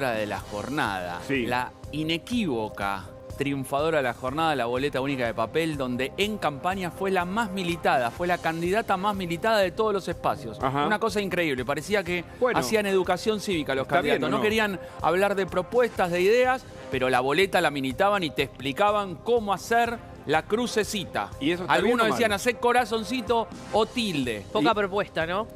de la jornada. Sí. La inequívoca triunfadora de la jornada, la boleta única de papel, donde en campaña fue la más militada, fue la candidata más militada de todos los espacios. Ajá. Una cosa increíble, parecía que Bueno, hacían educación cívica los ¿está candidatos. bien o No no? querían hablar de propuestas, de ideas, pero la boleta la militaban y te explicaban cómo hacer la crucecita. ¿Y eso está Algunos bien o decían mal? hacer corazoncito o tilde. Poca propuesta, ¿no?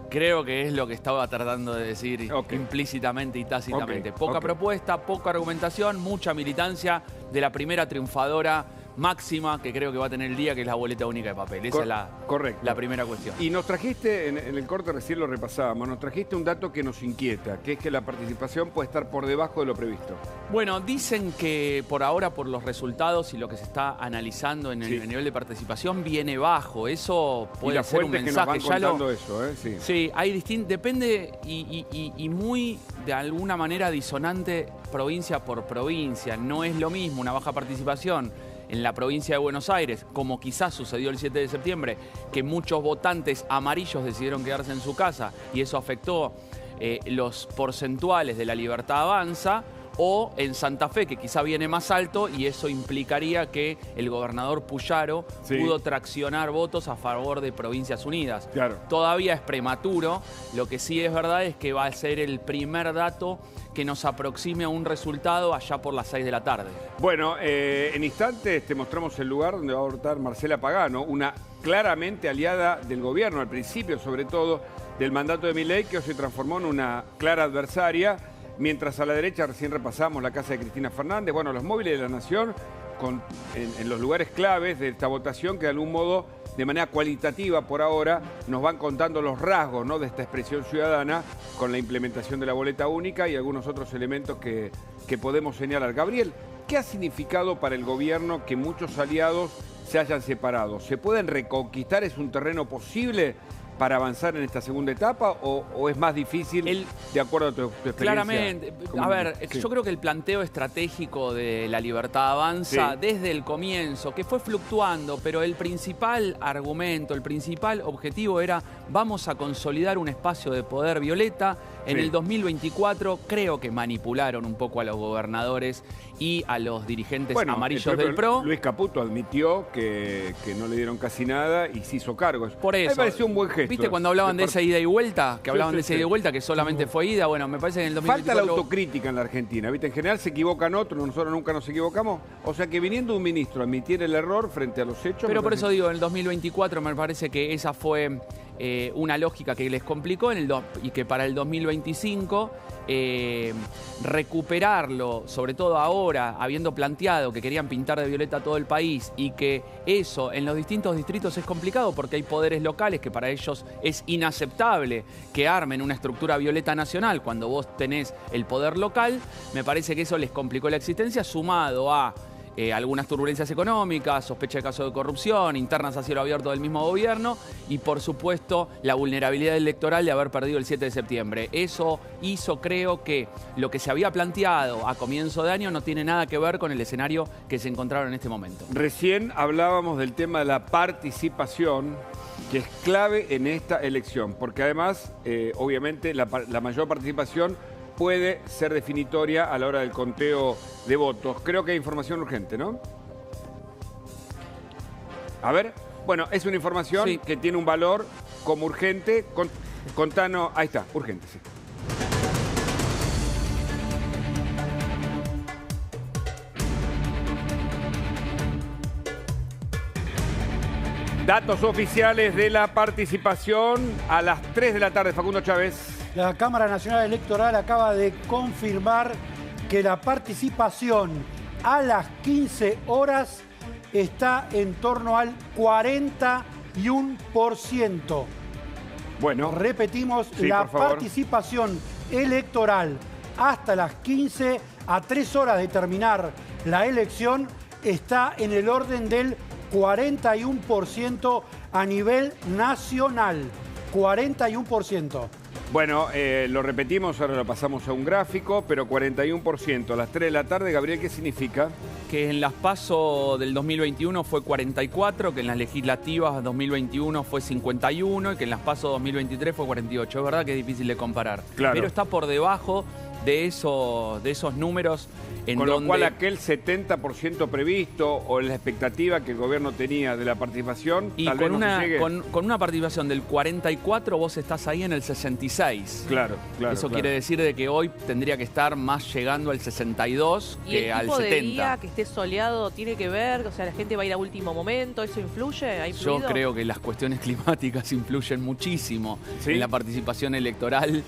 Creo que es lo que estaba tratando de decir Ok. implícitamente y tácitamente. Ok, Poca ok. propuesta, poca argumentación, mucha militancia de la primera triunfadora máxima que creo que va a tener el día, que es la boleta única de papel. Esa es Correcto. la primera cuestión. Y nos trajiste, en el corte recién lo repasábamos, nos trajiste un dato que nos inquieta, que es que la participación puede estar por debajo de lo previsto. Bueno, dicen que por ahora, por los resultados y lo que se está analizando en el Sí. nivel de participación, viene bajo. Eso Y puede las ser un fuentes que nos mensaje. van contando eso, ¿eh? Sí. Sí, hay depende y muy de alguna manera disonante provincia por provincia. No es lo mismo una baja participación en la provincia de Buenos Aires, como quizás sucedió el 7 de septiembre, que muchos votantes amarillos decidieron quedarse en su casa y eso afectó los porcentuales de La Libertad Avanza, o en Santa Fe, que quizá viene más alto, y eso implicaría que el gobernador Puyaro Sí. pudo traccionar votos a favor de Provincias Unidas. Claro. Todavía es prematuro, lo que sí es verdad es que va a ser el primer dato que nos aproxime a un resultado allá por las 6 de la tarde. Bueno, en instantes te mostramos el lugar donde va a votar Marcela Pagano, una claramente aliada del gobierno, al principio sobre todo del mandato de Milei, que hoy se transformó en una clara adversaria. Mientras a la derecha recién repasamos la casa de Cristina Fernández, bueno, los móviles de la Nación en los lugares claves de esta votación que de algún modo, de manera cualitativa por ahora, nos van contando los rasgos, ¿no?, de esta expresión ciudadana con la implementación de la boleta única y algunos otros elementos que podemos señalar. Gabriel, ¿qué ha significado para el gobierno que muchos aliados se hayan separado? ¿Se pueden reconquistar? ¿Es un terreno posible para avanzar en esta segunda etapa o es más difícil de acuerdo a tu experiencia? Claramente. A ver, Sí. yo creo que el planteo estratégico de La Libertad Avanza Sí. desde el comienzo, que fue fluctuando, pero el principal argumento, el principal objetivo era vamos a consolidar un espacio de poder violeta. En Sí. el 2024 creo que manipularon un poco a los gobernadores y a los dirigentes amarillos el propio del PRO. Luis Caputo admitió que no le dieron casi nada y se hizo cargo. Por Me eso. pareció un buen gesto. ¿Viste cuando hablaban de esa ida y vuelta? Que Sí, hablaban sí, de esa sí. ida y vuelta, que solamente fue ida. Bueno, me parece que en el 2024... Falta la autocrítica en la Argentina, ¿viste? En general se equivocan otros, nosotros nunca nos equivocamos. O sea que viniendo un ministro a admitir el error frente a los hechos... Pero me por parece- eso digo, en el 2024 me parece que esa fue una lógica que les complicó y que para el 2025 recuperarlo, sobre todo ahora, habiendo planteado que querían pintar de violeta todo el país y que eso en los distintos distritos es complicado porque hay poderes locales que para ellos es inaceptable que armen una estructura violeta nacional cuando vos tenés el poder local, me parece que eso les complicó la existencia, sumado a algunas turbulencias económicas, sospecha de casos de corrupción, internas a cielo abierto del mismo gobierno y, por supuesto, la vulnerabilidad electoral de haber perdido el 7 de septiembre. Eso hizo, creo, que lo que se había planteado a comienzo de año no tiene nada que ver con el escenario que se encontraron en este momento. Recién hablábamos del tema de la participación, que es clave en esta elección, porque además, obviamente, la mayor participación puede ser definitoria a la hora del conteo de votos. Creo que hay información urgente, ¿no? A ver, bueno, es una información Sí. que tiene un valor como urgente. Contanos, ahí está, urgente, sí. Datos oficiales de la participación a las 3 de la tarde, Facundo Chávez. La Cámara Nacional Electoral acaba de confirmar que la participación a las 15 horas está en torno al 41%. Bueno, Repetimos, Sí, la por favor. participación electoral hasta las 15, a 3 horas de terminar la elección, está en el orden del 41% a nivel nacional. 41%. bueno, lo repetimos, ahora lo pasamos a un gráfico, pero 41% a las 3 de la tarde. Gabriel, ¿qué significa? Que en las PASO del 2021 fue 44, que en las legislativas 2021 fue 51 y que en las PASO 2023 fue 48. Es verdad que es difícil de comparar, Claro. pero está por debajo de esos números. Con lo cual aquel 70% previsto o la expectativa que el gobierno tenía de la participación, y tal vez no se llegue. Con una participación del 44, vos estás ahí en el 66. Claro. Eso quiere decir de que hoy tendría que estar más llegando al 62 que al 70. ¿Y el tipo de día que esté soleado tiene que ver? O sea, la gente va a ir a último momento, ¿eso influye? ¿Ha influido? Yo creo que las cuestiones climáticas influyen muchísimo en la participación electoral.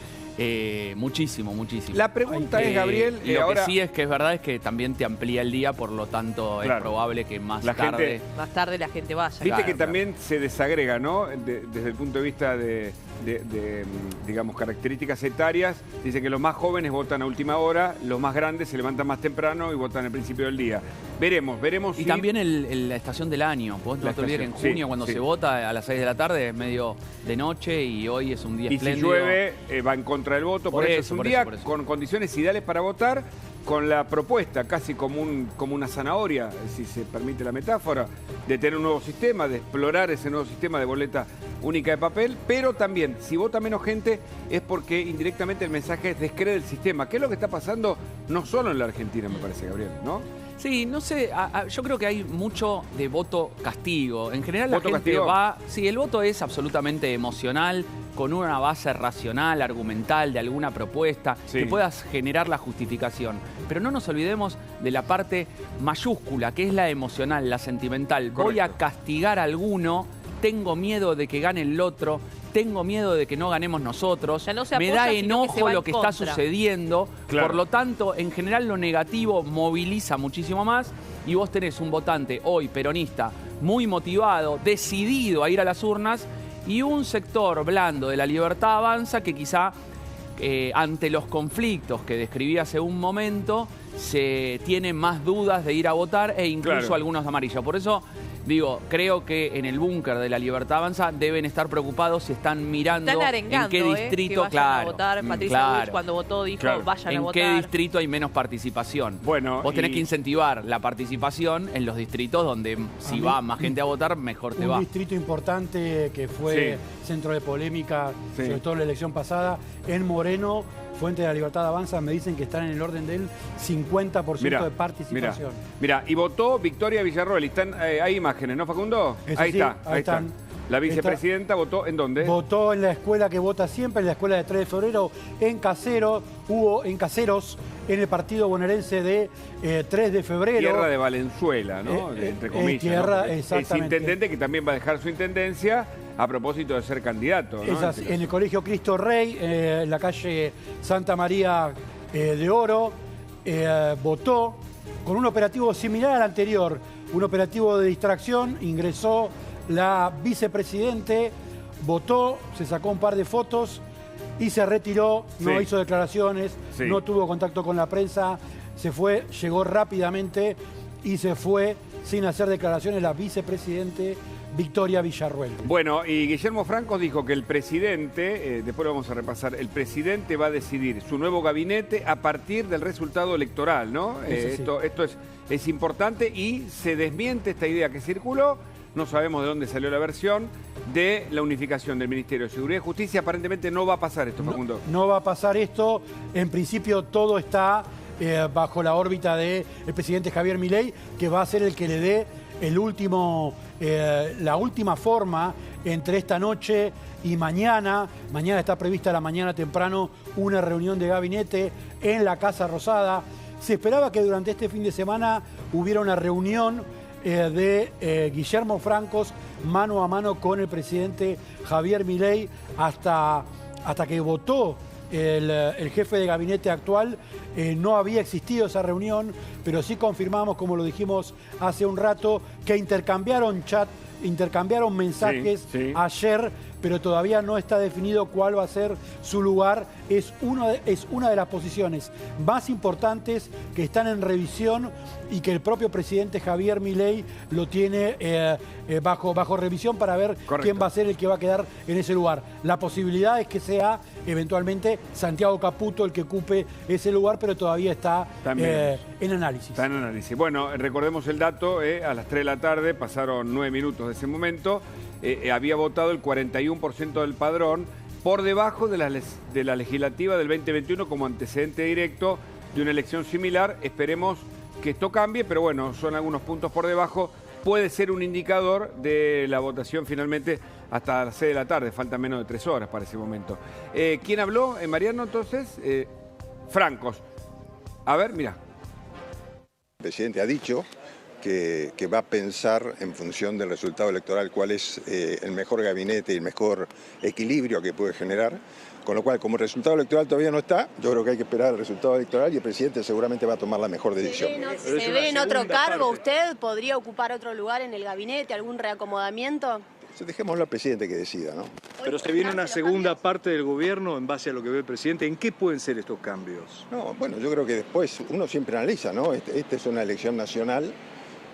Muchísimo. La pregunta es, Gabriel, lo ahora... que sí es que es verdad es que también te amplía el día, por lo tanto es probable que más tarde la gente vaya. Viste que también se desagrega, ¿no? Desde el punto de vista de digamos, características etarias. Dice que los más jóvenes votan a última hora, los más grandes se levantan más temprano y votan al principio del día. Veremos. Y también la estación del año. Vos no te olvides que en junio, cuando se vota a las 6 de la tarde, es medio de noche y hoy es un día espléndido. Y si llueve, va en contra del voto. Por eso es un día con condiciones ideales para votar, con la propuesta casi como una zanahoria, si se permite la metáfora, de tener un nuevo sistema, de explorar ese nuevo sistema de boleta única de papel, pero también, si vota menos gente, es porque indirectamente el mensaje es descree del sistema, que es lo que está pasando no solo en la Argentina, me parece, Gabriel, ¿no? Sí, no sé, yo creo que hay mucho de voto castigo. En general la gente va... Sí, el voto es absolutamente emocional, con una base racional, argumental, de alguna propuesta, que puedas generar la justificación. Pero no nos olvidemos de la parte mayúscula, que es la emocional, la sentimental. Correcto. Voy a castigar a alguno, tengo miedo de que gane el otro, tengo miedo de que no ganemos nosotros, me da enojo lo que está sucediendo, por lo tanto, en general lo negativo moviliza muchísimo más y vos tenés un votante hoy peronista muy motivado, decidido a ir a las urnas y un sector blando de La Libertad Avanza que quizá ante los conflictos que describí hace un momento se tiene más dudas de ir a votar e incluso algunos de amarillo. Por eso digo, creo que en el búnker de La Libertad Avanza deben estar preocupados si están mirando en qué distrito, que vayan a votar. Patricia Bullrich cuando votó dijo vayan a votar. En qué distrito hay menos participación. Bueno, vos tenés que incentivar la participación en los distritos donde si va más gente a votar, mejor te va. Un distrito importante que fue centro de polémica, sobre todo en la elección pasada, en Moreno, Fuente de la Libertad Avanza, me dicen que están en el orden del 50% de participación. Mira, y votó Victoria Villarroel. Hay imágenes, ¿no, Facundo? Ahí están. La vicepresidenta votó ¿en dónde? Votó en la escuela que vota siempre, en la escuela de 3 de febrero, en Caseros, en el partido bonaerense de 3 de febrero. Tierra de Valenzuela, ¿no? Entre comillas. Tierra, ¿no? exactamente. Es intendente que también va a dejar su intendencia a propósito de ser candidato, ¿no? En el Colegio Cristo Rey, en la calle Santa María de Oro, votó con un operativo similar al anterior, un operativo de distracción. Ingresó la vicepresidente, votó, se sacó un par de fotos y se retiró, no hizo declaraciones, no tuvo contacto con la prensa, se fue, llegó rápidamente y se fue sin hacer declaraciones la vicepresidente Victoria Villarroel. Bueno, y Guillermo Franco dijo que el presidente, después lo vamos a repasar, el presidente va a decidir su nuevo gabinete a partir del resultado electoral, ¿no? Esto es importante y se desmiente esta idea que circuló, no sabemos de dónde salió la versión, de la unificación del Ministerio de Seguridad y Justicia. Aparentemente no va a pasar esto, Facundo. No va a pasar esto. En principio todo está bajo la órbita del presidente Javier Milei, que va a ser el que le dé la última forma entre esta noche y mañana. Mañana está prevista a la mañana temprano una reunión de gabinete en la Casa Rosada. Se esperaba que durante este fin de semana hubiera una reunión de Guillermo Franco mano a mano con el presidente Javier Milei hasta que votó el jefe de gabinete actual. No había existido esa reunión, pero sí confirmamos, como lo dijimos hace un rato, que intercambiaron mensajes ayer, pero todavía no está definido cuál va a ser su lugar. Es una de las posiciones más importantes que están en revisión y que el propio presidente Javier Milei lo tiene bajo revisión para ver quién va a ser el que va a quedar en ese lugar. La posibilidad es que sea eventualmente Santiago Caputo el que ocupe ese lugar, pero todavía está en análisis. Está en análisis. Bueno, recordemos el dato, a las 3 de la tarde, pasaron 9 minutos de ese momento, había votado el 41% del padrón, por debajo de la legislativa del 2021 como antecedente directo de una elección similar. Esperemos que esto cambie, pero bueno, son algunos puntos por debajo. Puede ser un indicador de la votación finalmente hasta las 6 de la tarde. Falta menos de 3 horas para ese momento. ¿Quién habló? Mariano, entonces. Francos. A ver, mira. El presidente ha dicho que va a pensar en función del resultado electoral cuál es el mejor gabinete y el mejor equilibrio que puede generar. Con lo cual, como el resultado electoral todavía no está, yo creo que hay que esperar el resultado electoral y el presidente seguramente va a tomar la mejor decisión. ¿Se ve en otro cargo usted? ¿Podría ocupar otro lugar en el gabinete? ¿Algún reacomodamiento? Dejémoslo al presidente que decida, ¿no? Pero se viene una segunda parte del gobierno en base a lo que ve el presidente. ¿En qué pueden ser estos cambios? No, bueno, yo creo que después uno siempre analiza, ¿no? Esta es una elección nacional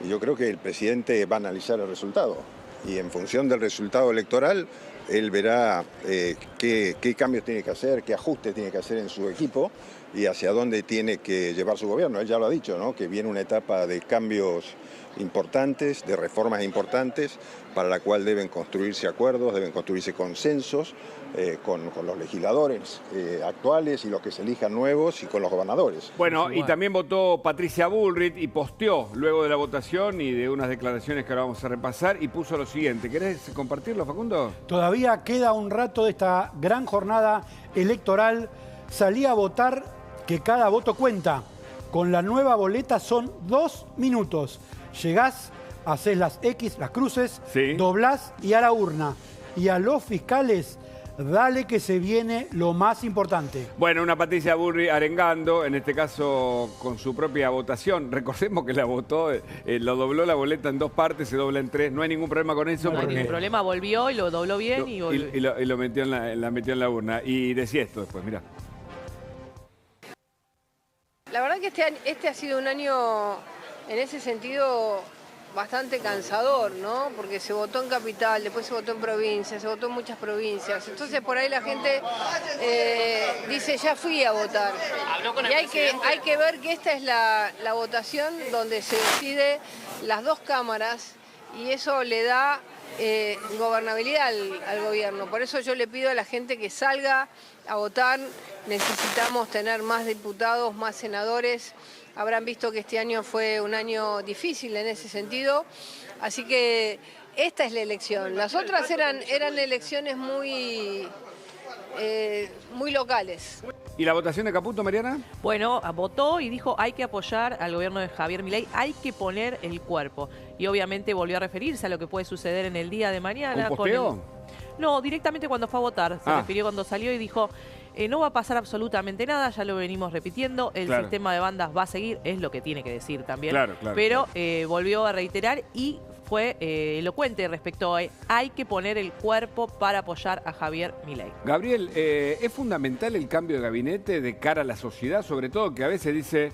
y yo creo que el presidente va a analizar el resultado. Y en función del resultado electoral, él verá qué cambios tiene que hacer, qué ajustes tiene que hacer en su equipo y hacia dónde tiene que llevar su gobierno. Él ya lo ha dicho, ¿no? Que viene una etapa de cambios importantes, de reformas importantes, para la cual deben construirse acuerdos, deben construirse consensos con los legisladores actuales y los que se elijan nuevos y con los gobernadores. Bueno, y también votó Patricia Bullrich y posteó luego de la votación y de unas declaraciones que ahora vamos a repasar y puso lo siguiente. ¿Querés compartirlo, Facundo? Todavía queda un rato de esta gran jornada electoral. Salí a votar, que cada voto cuenta. Con la nueva boleta son 2 minutos. Llegás, haces las X, las cruces, sí, doblás y a la urna. Y a los fiscales, dale que se viene lo más importante. Bueno, una Patricia Bullrich arengando, en este caso con su propia votación. Recordemos que la votó, lo dobló la boleta en 2 partes, se dobla en 3. No hay ningún problema con eso. No hay ningún problema, volvió y lo dobló bien y volvió. Y lo metió metió en la urna. Y decía esto después, mirá. La verdad que este ha sido un año, en ese sentido, bastante cansador, ¿no? Porque se votó en capital, después se votó en provincia, se votó en muchas provincias. Entonces por ahí la gente dice, ya fui a votar. Y hay que ver que esta es la votación donde se decide las 2 cámaras y eso le da gobernabilidad al gobierno. Por eso yo le pido a la gente que salga a votar. Necesitamos tener más diputados, más senadores. Habrán visto que este año fue un año difícil en ese sentido. Así que esta es la elección. Las otras eran elecciones muy locales. ¿Y la votación de Caputo, Mariana? Bueno, votó y dijo hay que apoyar al gobierno de Javier Milei, hay que poner el cuerpo. Y obviamente volvió a referirse a lo que puede suceder en el día de mañana. ¿Un posteo? No, directamente cuando fue a votar. Se refirió cuando salió y dijo, no va a pasar absolutamente nada, ya lo venimos repitiendo, el sistema de bandas va a seguir, es lo que tiene que decir también. Pero volvió a reiterar y fue elocuente respecto a hay que poner el cuerpo para apoyar a Javier Milei. Gabriel, ¿es fundamental el cambio de gabinete de cara a la sociedad? Sobre todo que a veces dice,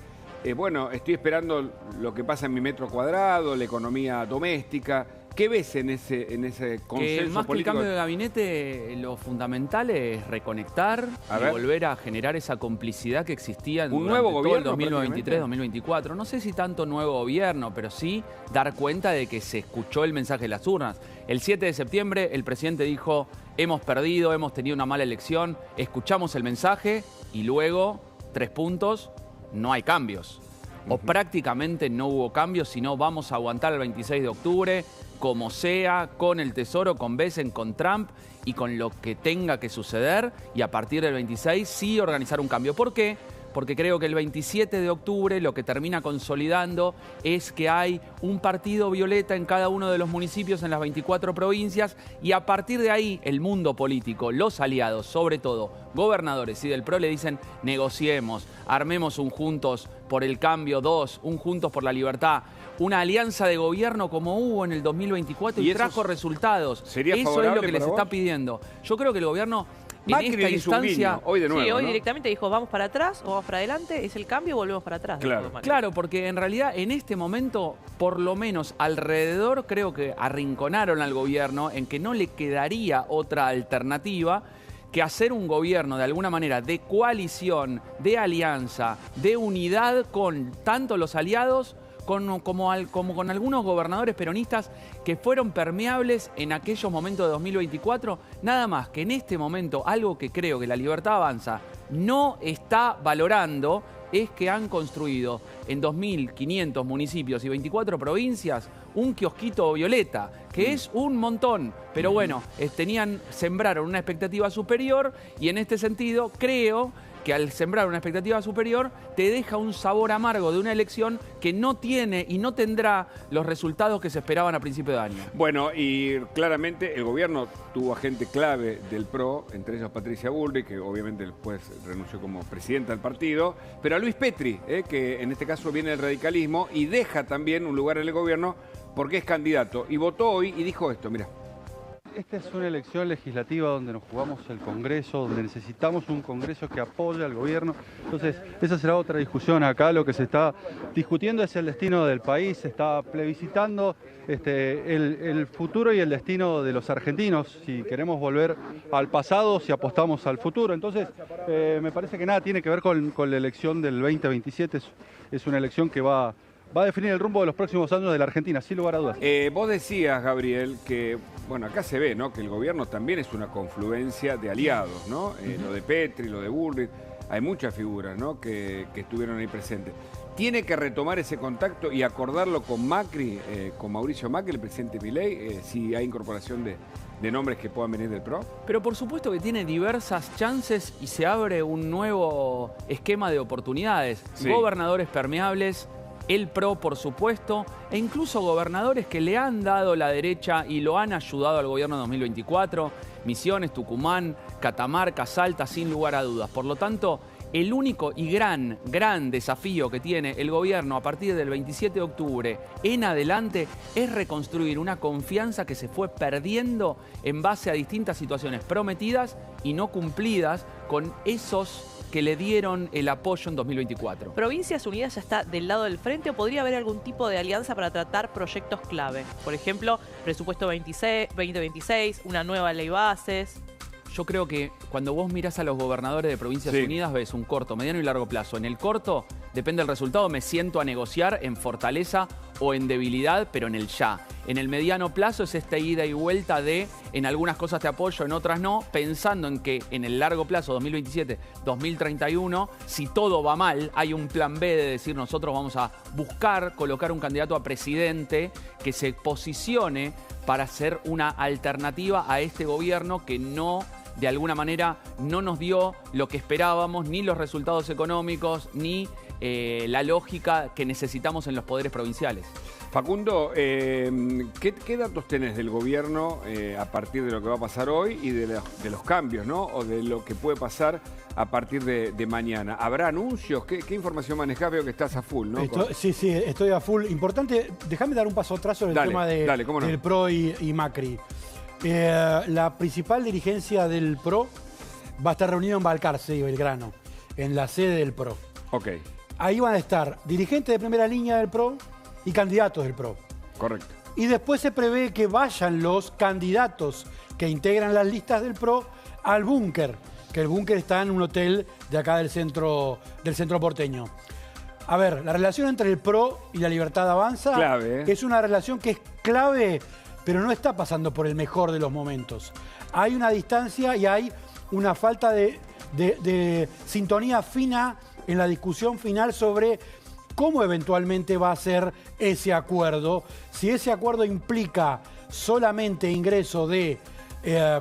bueno, estoy esperando lo que pasa en mi metro cuadrado, la economía doméstica. ¿Qué ves en ese consenso más político? Que el cambio de gabinete, lo fundamental es reconectar y volver a generar esa complicidad que existía en todo el 2023-2024. No sé si tanto nuevo gobierno, pero sí dar cuenta de que se escuchó el mensaje de las urnas. El 7 de septiembre el presidente dijo, hemos perdido, hemos tenido una mala elección, escuchamos el mensaje y luego, 3 puntos, no hay cambios. O prácticamente no hubo cambios, sino vamos a aguantar el 26 de octubre, como sea, con el Tesoro, con Besen, con Trump y con lo que tenga que suceder. Y a partir del 26 sí organizar un cambio. ¿Por qué? Porque creo que el 27 de octubre lo que termina consolidando es que hay un partido violeta en cada uno de los municipios en las 24 provincias y a partir de ahí el mundo político, los aliados, sobre todo gobernadores y del PRO le dicen negociemos, armemos un Juntos por el Cambio 2, un Juntos por la Libertad, una alianza de gobierno como hubo en el 2024 y trajo resultados. ¿Sería eso es lo que les está pidiendo. Yo creo que el gobierno... Macri en esta instancia, hoy de nuevo, sí, hoy ¿no? directamente dijo, vamos para atrás o vamos para adelante, es el cambio, volvemos para atrás. Claro, porque en realidad en este momento, por lo menos alrededor, creo que arrinconaron al gobierno en que no le quedaría otra alternativa que hacer un gobierno de alguna manera de coalición, de alianza, de unidad con tanto los aliados como con algunos gobernadores peronistas que fueron permeables en aquellos momentos de 2024. Nada más que en este momento, algo que creo que La Libertad Avanza no está valorando es que han construido en 2.500 municipios y 24 provincias un kiosquito violeta, que es un montón. Pero bueno, sembraron una expectativa superior y en este sentido creo que al sembrar una expectativa superior te deja un sabor amargo de una elección que no tiene y no tendrá los resultados que se esperaban a principio de año. Bueno, y claramente el gobierno tuvo a gente clave del PRO, entre ellos Patricia Bullrich, que obviamente después renunció como presidenta del partido, pero a Luis Petri, que en este caso viene del radicalismo y deja también un lugar en el gobierno porque es candidato. Y votó hoy y dijo esto, mira. Esta es una elección legislativa donde nos jugamos el Congreso, donde necesitamos un Congreso que apoye al gobierno. Entonces, esa será otra discusión. Acá lo que se está discutiendo es el destino del país, se está plebiscitando el futuro y el destino de los argentinos, si queremos volver al pasado, si apostamos al futuro. Entonces, me parece que nada tiene que ver con la elección del 2027, es una elección que va a definir el rumbo de los próximos años de la Argentina, sin lugar a dudas. Vos decías, Gabriel, que, bueno, acá se ve, ¿no?, que el gobierno también es una confluencia de aliados, ¿no? Lo de Petri, lo de Bullrich, hay muchas figuras, ¿no?, que estuvieron ahí presentes. ¿Tiene que retomar ese contacto y acordarlo con Macri, con Mauricio Macri, el presidente Milei, si hay incorporación de nombres que puedan venir del PRO? Pero por supuesto que tiene diversas chances y se abre un nuevo esquema de oportunidades. Sí. Gobernadores permeables, el PRO, por supuesto, e incluso gobernadores que le han dado la derecha y lo han ayudado al gobierno de 2024, Misiones, Tucumán, Catamarca, Salta, sin lugar a dudas. Por lo tanto, el único y gran desafío que tiene el gobierno a partir del 27 de octubre en adelante es reconstruir una confianza que se fue perdiendo en base a distintas situaciones prometidas y no cumplidas con esos que le dieron el apoyo en 2024. ¿Provincias Unidas ya está del lado del frente o podría haber algún tipo de alianza para tratar proyectos clave? Por ejemplo, presupuesto 2026, una nueva ley bases. Yo creo que cuando vos mirás a los gobernadores de Provincias Unidas ves un corto, mediano y largo plazo. En el corto, depende del resultado, me siento a negociar en fortaleza o en debilidad, pero en el ya. En el mediano plazo es esta ida y vuelta de en algunas cosas te apoyo, en otras no, pensando en que en el largo plazo, 2027, 2031, si todo va mal, hay un plan B de decir nosotros vamos a buscar colocar un candidato a presidente que se posicione para ser una alternativa a este gobierno que no, de alguna manera, no nos dio lo que esperábamos, ni los resultados económicos, ni la lógica que necesitamos en los poderes provinciales. Facundo, ¿qué datos tenés del gobierno a partir de lo que va a pasar hoy y de los cambios, ¿no?, o de lo que puede pasar a partir de mañana? ¿Habrá anuncios? ¿Qué información manejás? Veo que estás a full, ¿no? Sí, estoy a full. Importante, déjame dar un paso atrás sobre el tema del PRO y Macri. La principal dirigencia del PRO va a estar reunida en Balcarce y Belgrano, en la sede del PRO. Ok. Ahí van a estar dirigentes de primera línea del PRO y candidatos del PRO. Correcto. Y después se prevé que vayan los candidatos que integran las listas del PRO al búnker, que el búnker está en un hotel de acá del centro porteño. A ver, la relación entre el PRO y La Libertad Avanza es una relación que es clave, pero no está pasando por el mejor de los momentos. Hay una distancia y hay una falta de sintonía fina en la discusión final sobre cómo eventualmente va a ser ese acuerdo. Si ese acuerdo implica solamente ingreso de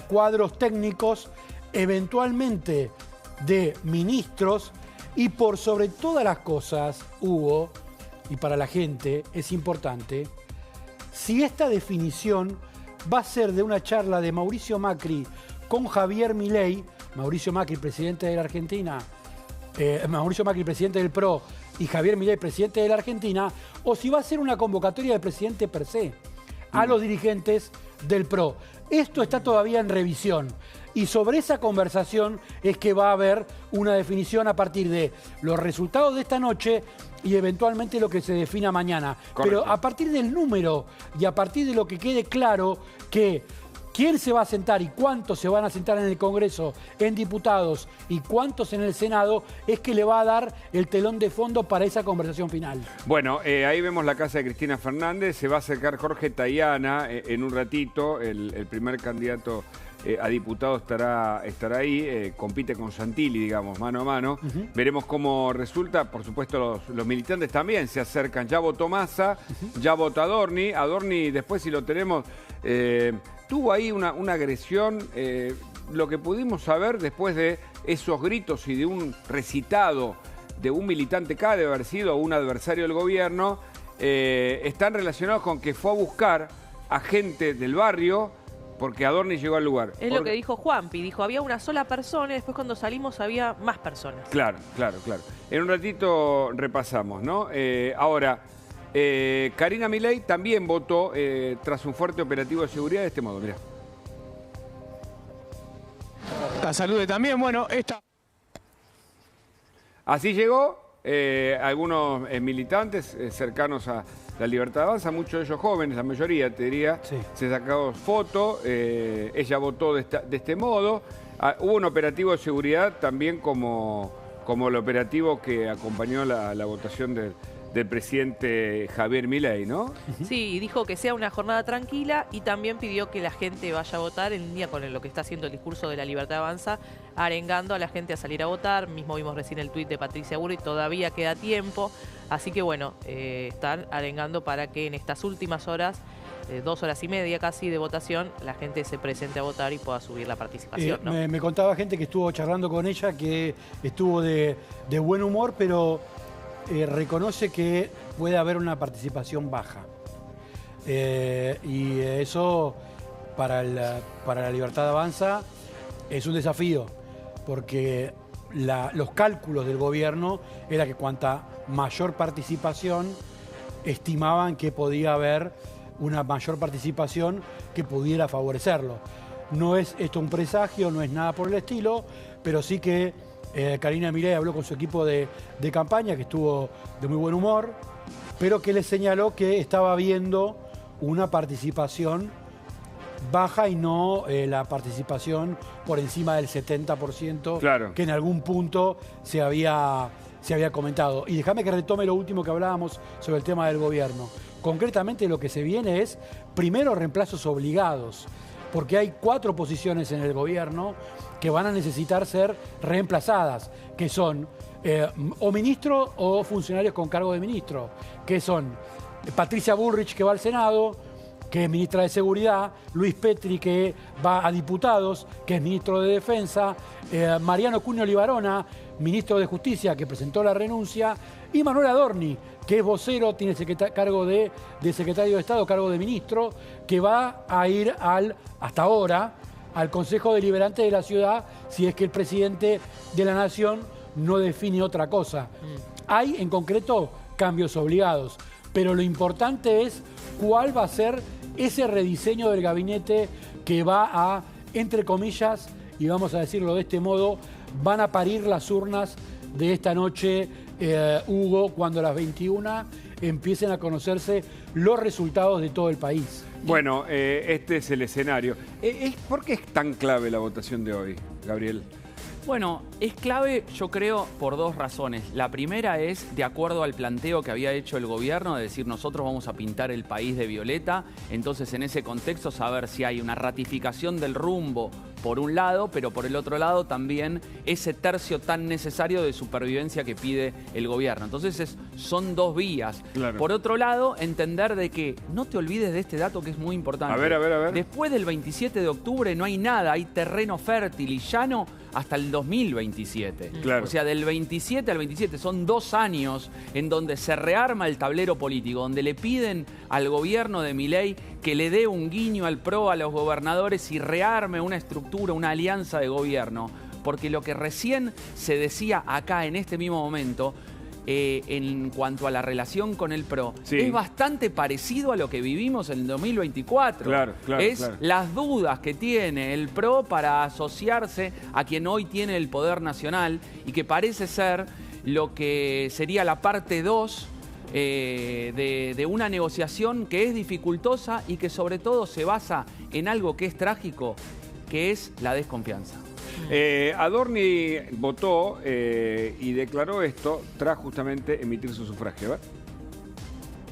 cuadros técnicos, eventualmente de ministros y por sobre todas las cosas, Hugo, y para la gente es importante, si esta definición va a ser de una charla de Mauricio Macri con Javier Milei, Mauricio Macri, presidente de la Argentina, Mauricio Macri, presidente del PRO, y Javier Milei, presidente de la Argentina, o si va a ser una convocatoria del presidente per se a los dirigentes del PRO. Esto está todavía en revisión y sobre esa conversación es que va a haber una definición a partir de los resultados de esta noche y eventualmente lo que se defina mañana. Correcto. Pero a partir del número y a partir de lo que quede claro que quién se va a sentar y cuántos se van a sentar en el Congreso, en diputados y cuántos en el Senado, es que le va a dar el telón de fondo para esa conversación final. Bueno, ahí vemos la casa de Cristina Fernández, se va a acercar Jorge Tayana en un ratito, el primer candidato a diputado estará ahí, compite con Santilli, digamos, mano a mano. Veremos cómo resulta. Por supuesto, los militantes también se acercan. Ya votó Massa, ya votó Adorni. Adorni, después si lo tenemos, tuvo ahí una agresión. Lo que pudimos saber después de esos gritos y de un recitado de un militante que debe haber sido un adversario del gobierno, están relacionados con que fue a buscar a gente del barrio porque Adorni llegó al lugar. Es lo que dijo Juanpi, dijo, había una sola persona y después cuando salimos había más personas. Claro. En un ratito repasamos, ¿no? Ahora, Karina Milei también votó tras un fuerte operativo de seguridad de este modo, mirá. La salud también, bueno, esta... Así llegó, algunos militantes cercanos a La Libertad Avanza, muchos de ellos jóvenes, la mayoría te diría, sí. Se sacó foto, ella votó de este modo. Hubo un operativo de seguridad también como el operativo que acompañó la votación del presidente Javier Milei, ¿no? Sí, dijo que sea una jornada tranquila y también pidió que la gente vaya a votar en línea con lo que está haciendo el discurso de La Libertad Avanza, arengando a la gente a salir a votar. Mismo vimos recién el tuit de Patricia Bullrich, todavía queda tiempo. Así que bueno, están arengando para que en estas últimas horas, 2 horas y media casi de votación, la gente se presente a votar y pueda subir la participación, ¿no? Me contaba gente que estuvo charlando con ella, que estuvo de buen humor, pero reconoce que puede haber una participación baja. Y eso para la Libertad Avanza es un desafío, porque los cálculos del gobierno era que cuanta mayor participación, estimaban que podía haber una mayor participación que pudiera favorecerlo. No es esto un presagio, no es nada por el estilo, pero sí que Karina Milei habló con su equipo de campaña, que estuvo de muy buen humor, pero que le señaló que estaba viendo una participación baja y no la participación por encima del 70%, claro, que en algún punto se había comentado. Y déjame que retome lo último que hablábamos sobre el tema del gobierno. Concretamente lo que se viene es, primero, reemplazos obligados, porque hay 4 posiciones en el gobierno que van a necesitar ser reemplazadas, que son o ministros o funcionarios con cargo de ministro, que son Patricia Bullrich, que va al Senado, que es ministra de Seguridad, Luis Petri, que va a diputados, que es ministro de Defensa, Mariano Cunio Libarona, ministro de Justicia, que presentó la renuncia, y Manuel Adorni, que es vocero, tiene cargo de secretario de Estado, cargo de ministro, que va a ir hasta ahora al Consejo Deliberante de la ciudad si es que el presidente de la Nación no define otra cosa. Hay, en concreto, cambios obligados, pero lo importante es cuál va a ser ese rediseño del gabinete que va a, entre comillas, y vamos a decirlo de este modo, van a parir las urnas de esta noche, Hugo, cuando a las 21 empiecen a conocerse los resultados de todo el país. Bueno, este es el escenario. ¿Por qué es tan clave la votación de hoy, Gabriel? Bueno, es clave, yo creo, por 2 razones. La primera es, de acuerdo al planteo que había hecho el gobierno, de decir, nosotros vamos a pintar el país de violeta. Entonces, en ese contexto, saber si hay una ratificación del rumbo por un lado, pero por el otro lado también ese tercio tan necesario de supervivencia que pide el gobierno. Entonces, son 2 vías. Claro. Por otro lado, entender de que no te olvides de este dato que es muy importante. A ver. Después del 27 de octubre no hay nada, hay terreno fértil y llano hasta el 2027. Claro. O sea, del 27 al 27 son 2 años en donde se rearma el tablero político, donde le piden al gobierno de Milei que le dé un guiño al PRO, a los gobernadores y rearme una estructura, una alianza de gobierno. Porque lo que recién se decía acá en este mismo momento, en cuanto a la relación con el PRO, sí, es bastante parecido a lo que vivimos en el 2024. Claro. Las dudas que tiene el PRO para asociarse a quien hoy tiene el poder nacional y que parece ser lo que sería la parte 2 de una negociación que es dificultosa y que sobre todo se basa en algo que es trágico, que es la desconfianza. Adorni votó y declaró esto tras justamente emitir su sufragio.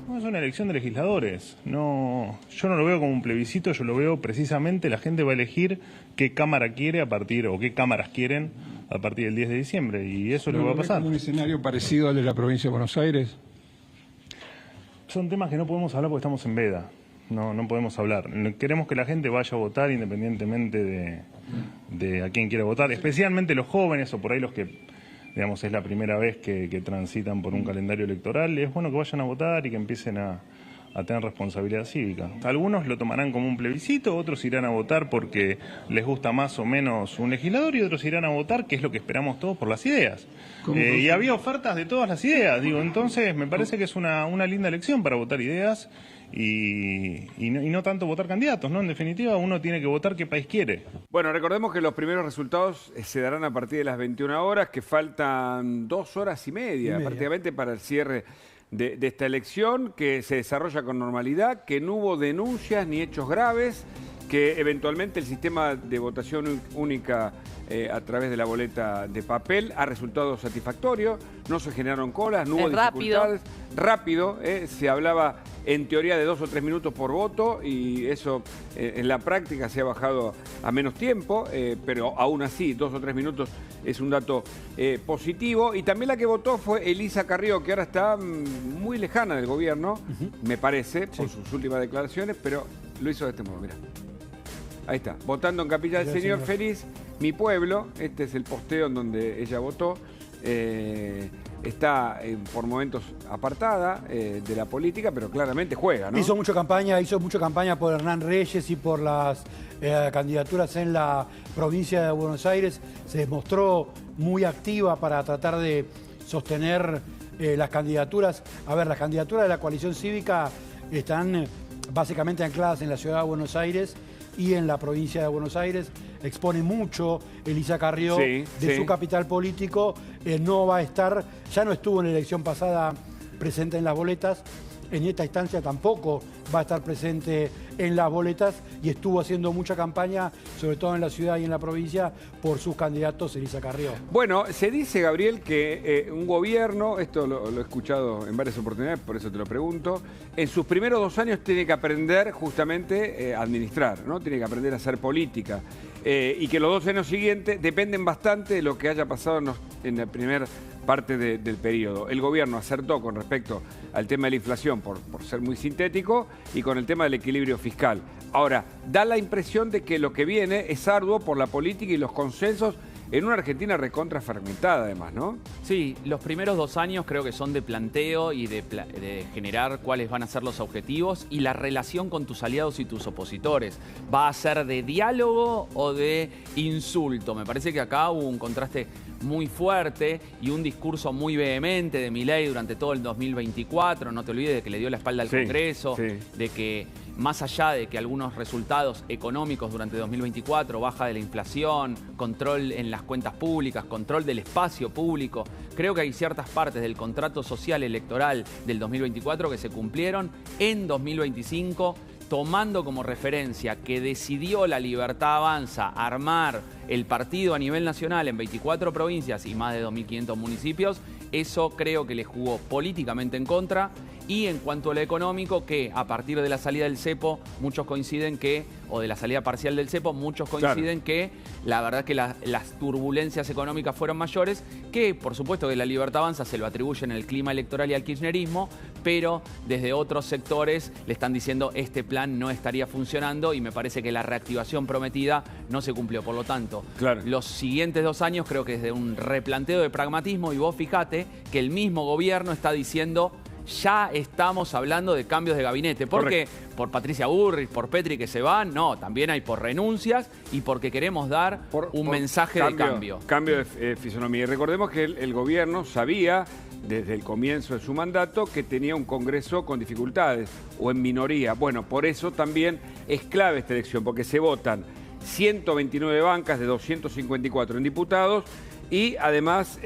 No, es una elección de legisladores. No, yo no lo veo como un plebiscito, yo lo veo precisamente, la gente va a elegir qué cámara quiere a partir, o qué cámaras quieren a partir del 10 de diciembre, y eso es lo que va a pasar. ¿Un escenario parecido al de la provincia de Buenos Aires? Son temas que no podemos hablar porque estamos en veda. No podemos hablar. Queremos que la gente vaya a votar independientemente de a quién quiera votar, especialmente los jóvenes o por ahí los que, digamos, es la primera vez que transitan por un calendario electoral. Es bueno que vayan a votar y que empiecen a tener responsabilidad cívica. Algunos lo tomarán como un plebiscito, otros irán a votar porque les gusta más o menos un legislador y otros irán a votar, que es lo que esperamos todos, por las ideas. Y había ofertas de todas las ideas, entonces me parece que es una linda elección para votar ideas y no tanto votar candidatos, ¿no? En definitiva, uno tiene que votar qué país quiere. Bueno, recordemos que los primeros resultados se darán a partir de las 21 horas, que faltan 2 horas y media prácticamente para el cierre de esta elección, que se desarrolla con normalidad, que no hubo denuncias ni hechos graves, que eventualmente el sistema de votación única a través de la boleta de papel ha resultado satisfactorio, no se generaron colas, no hubo dificultades. Rápido, se hablaba en teoría de 2 o 3 minutos por voto y eso en la práctica se ha bajado a menos tiempo, pero aún así 2 o 3 minutos es un dato positivo. Y también la que votó fue Elisa Carrió, que ahora está muy lejana del gobierno, me parece, por sus últimas declaraciones, pero lo hizo de este modo, mirá. Ahí está, votando en Capilla del Señor Feliz, mi pueblo. Este es el posteo en donde ella votó. Está por momentos apartada de la política, pero claramente juega, ¿no? Hizo mucha campaña por Hernán Reyes y por las candidaturas en la provincia de Buenos Aires. Se mostró muy activa para tratar de sostener las candidaturas. A ver, las candidaturas de la coalición cívica están básicamente ancladas en la ciudad de Buenos Aires y en la provincia de Buenos Aires. Expone mucho Elisa Carrió de su capital político. No va a estar, ya no estuvo en la elección pasada presente en las boletas, en esta instancia tampoco va a estar presente en las boletas y estuvo haciendo mucha campaña, sobre todo en la ciudad y en la provincia, por sus candidatos Elisa Carrió. Bueno, se dice, Gabriel, que un gobierno, esto lo he escuchado en varias oportunidades, por eso te lo pregunto, en sus primeros 2 años tiene que aprender justamente a administrar, ¿no? Tiene que aprender a hacer política. Y que los 2 años siguientes dependen bastante de lo que haya pasado en la primera parte del periodo. El gobierno acertó con respecto al tema de la inflación, por ser muy sintético, y con el tema del equilibrio fiscal. Ahora, da la impresión de que lo que viene es arduo por la política y los consensos en una Argentina recontra fragmentada, además, ¿no? Sí, los primeros 2 años creo que son de planteo y de generar cuáles van a ser los objetivos y la relación con tus aliados y tus opositores. ¿Va a ser de diálogo o de insulto? Me parece que acá hubo un contraste muy fuerte y un discurso muy vehemente de Milei durante todo el 2024. No te olvides de que le dio la espalda al Congreso, de que más allá de que algunos resultados económicos durante 2024, baja de la inflación, control en las cuentas públicas, control del espacio público, creo que hay ciertas partes del contrato social electoral del 2024 que se cumplieron en 2025, tomando como referencia que decidió la Libertad Avanza armar el partido a nivel nacional en 24 provincias y más de 2.500 municipios. Eso creo que le jugó políticamente en contra. Y en cuanto a lo económico, que a partir de la salida del cepo, muchos coinciden que, o de la salida parcial del cepo, muchos coinciden que la verdad que las turbulencias económicas fueron mayores, que por supuesto que la Libertad Avanza se lo atribuyen al clima electoral y al kirchnerismo, pero desde otros sectores le están diciendo este plan no estaría funcionando y me parece que la reactivación prometida no se cumplió. Por lo tanto, los siguientes 2 años creo que es de un replanteo de pragmatismo y vos fijate que el mismo gobierno está diciendo ya estamos hablando de cambios de gabinete. ¿Por qué? Por Patricia Bullrich, por Petri que se van. No, también hay por renuncias y porque queremos dar un mensaje de cambio. Cambio de fisonomía. Y recordemos que el gobierno sabía desde el comienzo de su mandato que tenía un Congreso con dificultades o en minoría. Bueno, por eso también es clave esta elección, porque se votan 129 bancas de 254 en diputados y además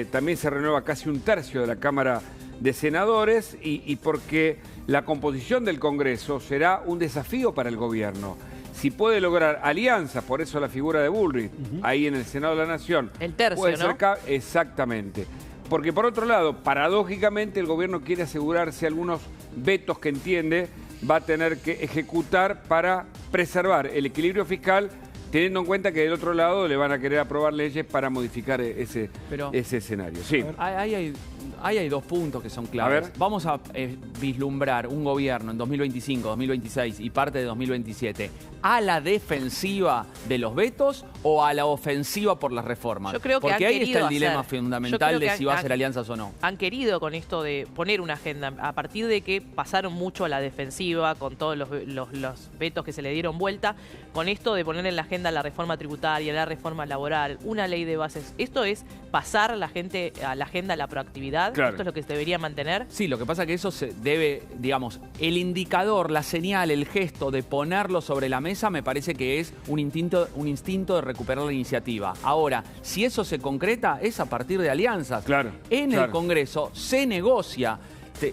también se renueva casi 1/3 de la Cámara de senadores y porque la composición del Congreso será un desafío para el gobierno. Si puede lograr alianzas, por eso la figura de Bullrich, ahí en el Senado de la Nación. El tercio, puede ser ¿no? Exactamente. Porque por otro lado, paradójicamente, el gobierno quiere asegurarse algunos vetos que entiende va a tener que ejecutar para preservar el equilibrio fiscal, teniendo en cuenta que del otro lado le van a querer aprobar leyes para modificar ese escenario. Sí. Ahí hay dos puntos que son claves. A ver. Vamos a vislumbrar un gobierno en 2025, 2026 y parte de 2027 a la defensiva de los vetos o a la ofensiva por las reformas. Yo creo que porque ahí está el dilema hacer. fundamental de si va a hacer alianzas o no. Han querido con esto de poner una agenda, a partir de que pasaron mucho a la defensiva con todos los vetos que se le dieron vuelta, con esto de poner en la agenda la reforma tributaria, la reforma laboral, una ley de bases. Esto es pasar a la agenda la proactividad. Claro. Esto es lo que se debería mantener. Sí, lo que pasa es que eso se debe, digamos, el indicador, la señal, el gesto de ponerlo sobre la mesa me parece que es un instinto de recuperar la iniciativa. Ahora, si eso se concreta, es a partir de alianzas. Claro. En el Congreso se negocia.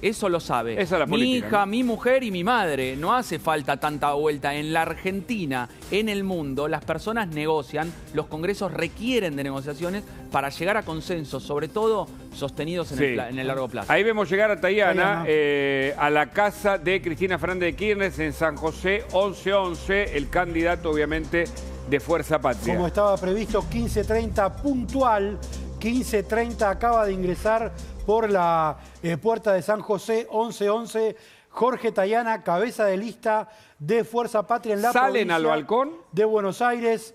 Eso lo sabe. Esa es la política, mi hija, ¿no? mi mujer y mi madre. No hace falta tanta vuelta. En la Argentina, en el mundo, las personas negocian, los congresos requieren de negociaciones para llegar a consensos, sobre todo sostenidos en el largo plazo. Ahí vemos llegar a Tayana a la casa de Cristina Fernández de Kirchner en San José, 1111, el candidato obviamente de Fuerza Patria. Como estaba previsto, 15:30 puntual, 15:30 acaba de ingresar por la puerta de San José, 1111, Jorge Tayana, cabeza de lista de Fuerza Patria en la provincia. ¿Salen al balcón? De Buenos Aires.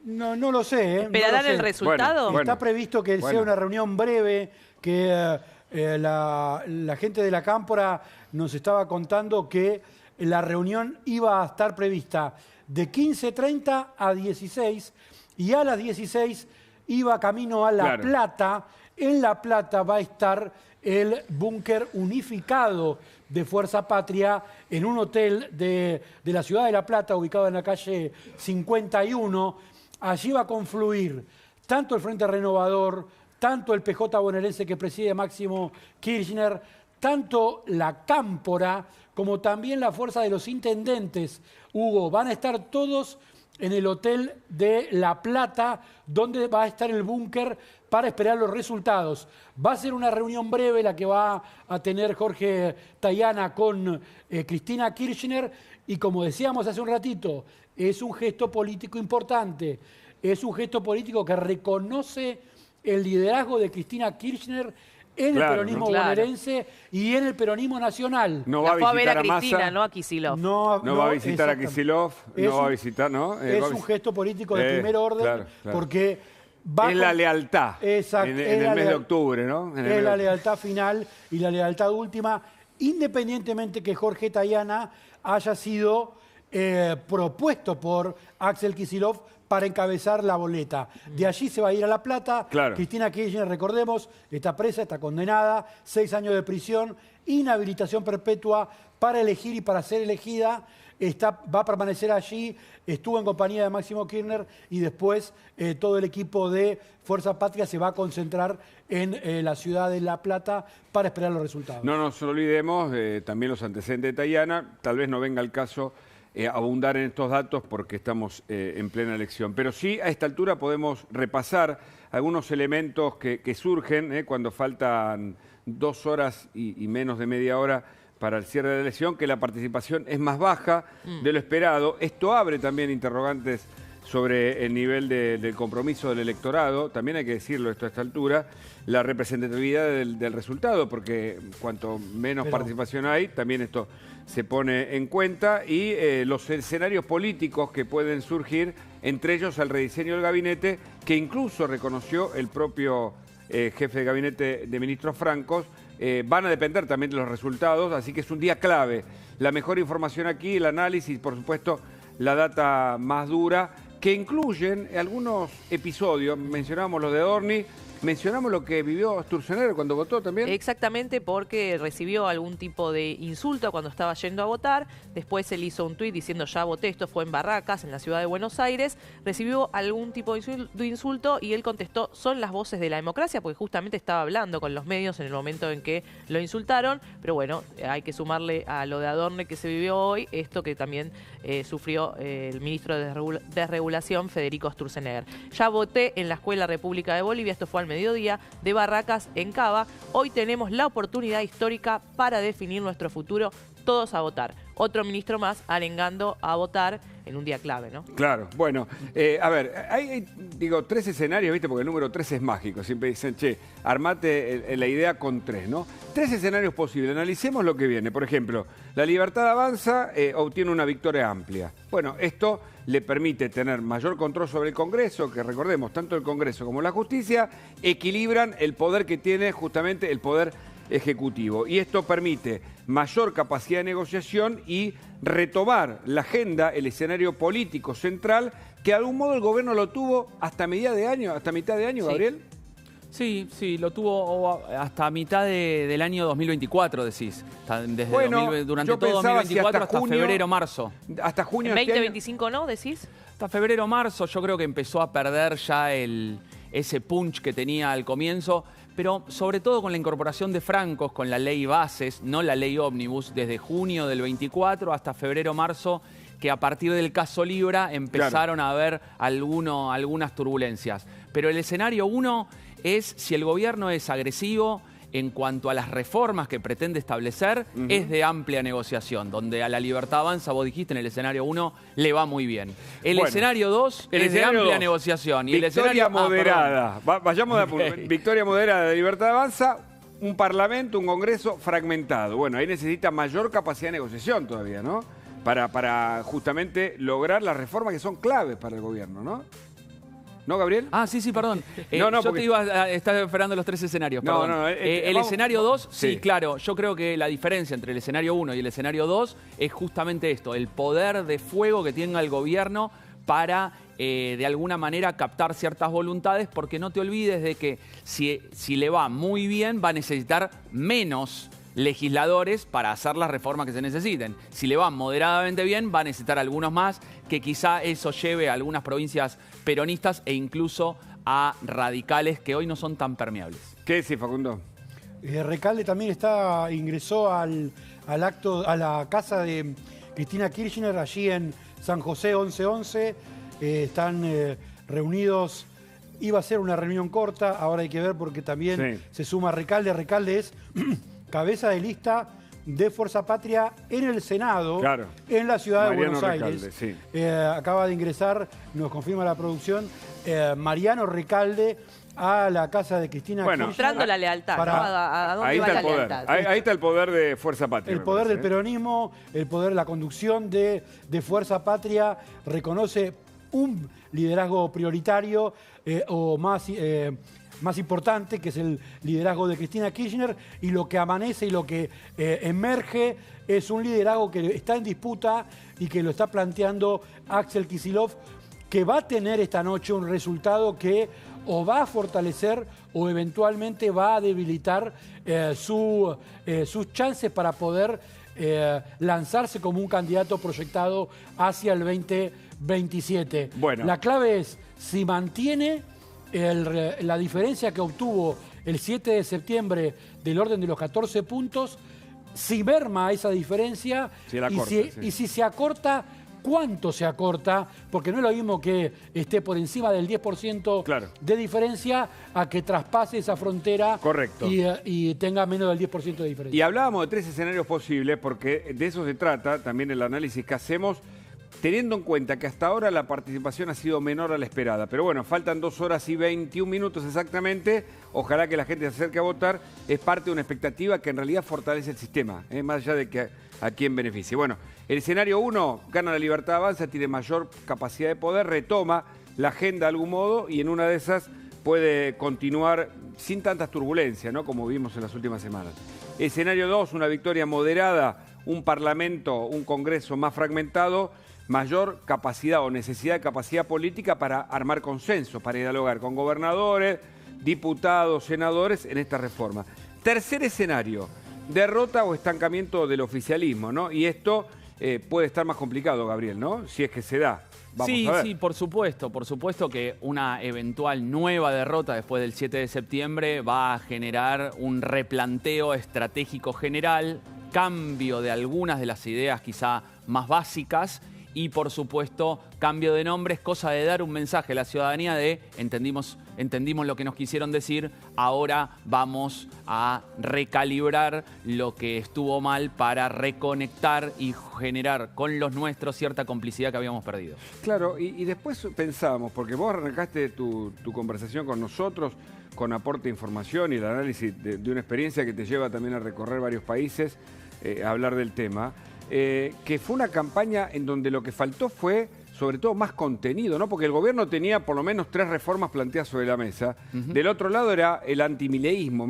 No lo sé. ¿Esperarán el resultado? Está previsto que sea una reunión breve, que la gente de la Cámpora nos estaba contando que la reunión iba a estar prevista de 15:30 a 16 y a las 16 iba camino a La Plata. En La Plata va a estar el búnker unificado de Fuerza Patria en un hotel de la ciudad de La Plata, ubicado en la calle 51. Allí va a confluir tanto el Frente Renovador, tanto el PJ bonaerense que preside Máximo Kirchner, tanto la Cámpora, como también la Fuerza de los Intendentes. Hugo, van a estar todos en el hotel de La Plata, donde va a estar el búnker para esperar los resultados. Va a ser una reunión breve la que va a tener Jorge Tayana con Cristina Kirchner y, como decíamos hace un ratito, es un gesto político importante, es un gesto político que reconoce el liderazgo de Cristina Kirchner en el peronismo bonaerense y en el peronismo nacional. No va a visitar a Cristina, Massa. no a Kicillof. No va a visitar a Kicillof, no va a visitar, ¿no? Es un gesto político de primer orden, porque es la lealtad en el mes de octubre, ¿no? Es la lealtad final y la lealtad última, independientemente que Jorge Tayana haya sido propuesto por Axel Kicillof para encabezar la boleta. De allí se va a ir a La Plata. Cristina Kirchner, recordemos, está presa, está condenada, 6 años de prisión, inhabilitación perpetua para elegir y para ser elegida. Va a permanecer allí, estuvo en compañía de Máximo Kirchner y después todo el equipo de Fuerza Patria se va a concentrar en la ciudad de La Plata para esperar los resultados. No nos olvidemos también los antecedentes de Tayana, tal vez no venga el caso abundar en estos datos porque estamos en plena elección. Pero sí, a esta altura podemos repasar algunos elementos que surgen cuando faltan 2 horas y menos de media hora para el cierre de la elección, que la participación es más baja de lo esperado. Esto abre también interrogantes sobre el nivel del compromiso del electorado. También hay que decirlo esto a esta altura, la representatividad del resultado, porque cuanto menos participación hay, también esto se pone en cuenta, y los escenarios políticos que pueden surgir, entre ellos el rediseño del gabinete, que incluso reconoció el propio jefe de gabinete de ministros francos, van a depender también de los resultados, así que es un día clave. La mejor información aquí, el análisis, por supuesto, la data más dura, que incluyen algunos episodios, mencionábamos los de Dorni, mencionamos lo que vivió Sturzenegger cuando votó también. Exactamente, porque recibió algún tipo de insulto cuando estaba yendo a votar. Después él hizo un tuit diciendo ya voté, esto fue en Barracas, en la ciudad de Buenos Aires. Recibió algún tipo de insulto y él contestó, son las voces de la democracia, porque justamente estaba hablando con los medios en el momento en que lo insultaron. Pero bueno, hay que sumarle a lo de Adorne que se vivió hoy, esto que también sufrió el ministro de Desregulación, Federico Sturzenegger. Ya voté en la Escuela República de Bolivia, esto fue al mediodía, de Barracas en Cava. Hoy tenemos la oportunidad histórica para definir nuestro futuro, todos a votar. Otro ministro más arengando a votar en un día clave, ¿no? Claro, bueno, a ver, hay, digo, 3 escenarios, ¿viste? Porque el número 3 es mágico. Siempre dicen, che, armate la idea con 3, ¿no? 3 escenarios posibles. Analicemos lo que viene. Por ejemplo, la Libertad Avanza obtiene una victoria amplia. Bueno, esto le permite tener mayor control sobre el Congreso, que recordemos, tanto el Congreso como la justicia equilibran el poder que tiene justamente el poder ejecutivo. Y esto permite mayor capacidad de negociación y retomar la agenda, el escenario político central, que de algún modo el gobierno lo tuvo hasta mitad de año, Gabriel. Sí, lo tuvo hasta mitad del año 2024, decís. Desde durante todo 2024 hasta junio, febrero, marzo. Hasta junio. ¿En 2025 no, decís? Hasta febrero, marzo, yo creo que empezó a perder ya ese punch que tenía al comienzo, pero sobre todo con la incorporación de francos, con la ley bases, no la ley ómnibus, desde junio del 24 hasta febrero, marzo, que a partir del caso Libra empezaron a haber algunas turbulencias. Pero el escenario 1 es si el gobierno es agresivo en cuanto a las reformas que pretende establecer, es de amplia negociación, donde a la Libertad Avanza, vos dijiste en el escenario 1, le va muy bien. El escenario 2 es de amplia negociación. Y victoria moderada. Vayamos de victoria moderada de Libertad Avanza, un parlamento, un congreso fragmentado. Bueno, ahí necesita mayor capacidad de negociación todavía, ¿no? Para justamente lograr las reformas que son claves para el gobierno, ¿no? ¿No, Gabriel? Ah, sí, perdón. Yo te iba a estar esperando los 3 escenarios. El escenario 2, sí, claro. Yo creo que la diferencia entre el escenario 1 y el escenario 2 es justamente esto, el poder de fuego que tenga el gobierno para, de alguna manera, captar ciertas voluntades, porque no te olvides de que si le va muy bien, va a necesitar menos legisladores para hacer las reformas que se necesiten. Si le va moderadamente bien, va a necesitar algunos más, que quizá eso lleve a algunas provincias peronistas e incluso a radicales que hoy no son tan permeables. ¿Qué decís, Facundo? Recalde también ingresó a la casa de Cristina Kirchner, allí en San José 1111. Están reunidos. Iba a ser una reunión corta, ahora hay que ver porque también se suma Recalde. Recalde es cabeza de lista de Fuerza Patria en el Senado, en la ciudad de Buenos Aires. Acaba de ingresar, nos confirma la producción, Mariano Recalde a la casa de Cristina Kirchner. Mostrando la lealtad. ¿A dónde va la lealtad? Ahí está el poder de Fuerza Patria. El poder del peronismo, el poder de la conducción de Fuerza Patria, reconoce un liderazgo prioritario o más importante, que es el liderazgo de Cristina Kirchner, y lo que amanece y lo que emerge es un liderazgo que está en disputa y que lo está planteando Axel Kicillof, que va a tener esta noche un resultado que o va a fortalecer o eventualmente va a debilitar sus chances para poder lanzarse como un candidato proyectado hacia el 2027. Bueno. La clave es si mantiene la diferencia que obtuvo el 7 de septiembre del orden de los 14 puntos, si merma esa diferencia y si se acorta, ¿cuánto se acorta? Porque no es lo mismo que esté por encima del 10% de diferencia a que traspase esa frontera y tenga menos del 10% de diferencia. Y hablábamos de 3 escenarios posibles porque de eso se trata también el análisis que hacemos, teniendo en cuenta que hasta ahora la participación ha sido menor a la esperada. Pero bueno, faltan 2 horas y 21 minutos exactamente. Ojalá que la gente se acerque a votar. Es parte de una expectativa que en realidad fortalece el sistema, más allá de que a quién beneficie. Bueno, el escenario 1, gana la Libertad Avanza, tiene mayor capacidad de poder, retoma la agenda de algún modo y en una de esas puede continuar sin tantas turbulencias, ¿no? Como vimos en las últimas semanas. Escenario 2, una victoria moderada, un parlamento, un congreso más fragmentado, mayor capacidad o necesidad de capacidad política para armar consenso, para dialogar con gobernadores, diputados, senadores en esta reforma. Tercer escenario, derrota o estancamiento del oficialismo, ¿no? Y esto puede estar más complicado, Gabriel, ¿no? Si es que se da. Vamos a ver. Sí, por supuesto que una eventual nueva derrota después del 7 de septiembre va a generar un replanteo estratégico general, cambio de algunas de las ideas quizá más básicas y, por supuesto, cambio de nombres, cosa de dar un mensaje a la ciudadanía de entendimos lo que nos quisieron decir, ahora vamos a recalibrar lo que estuvo mal para reconectar y generar con los nuestros cierta complicidad que habíamos perdido. Claro, y después pensábamos, porque vos arrancaste tu conversación con nosotros, con aporte de información y el análisis de una experiencia que te lleva también a recorrer varios países, a hablar del tema, que fue una campaña en donde lo que faltó fue sobre todo más contenido, ¿no? Porque el gobierno tenía por lo menos 3 reformas planteadas sobre la mesa. Del otro lado era el antimileísmo.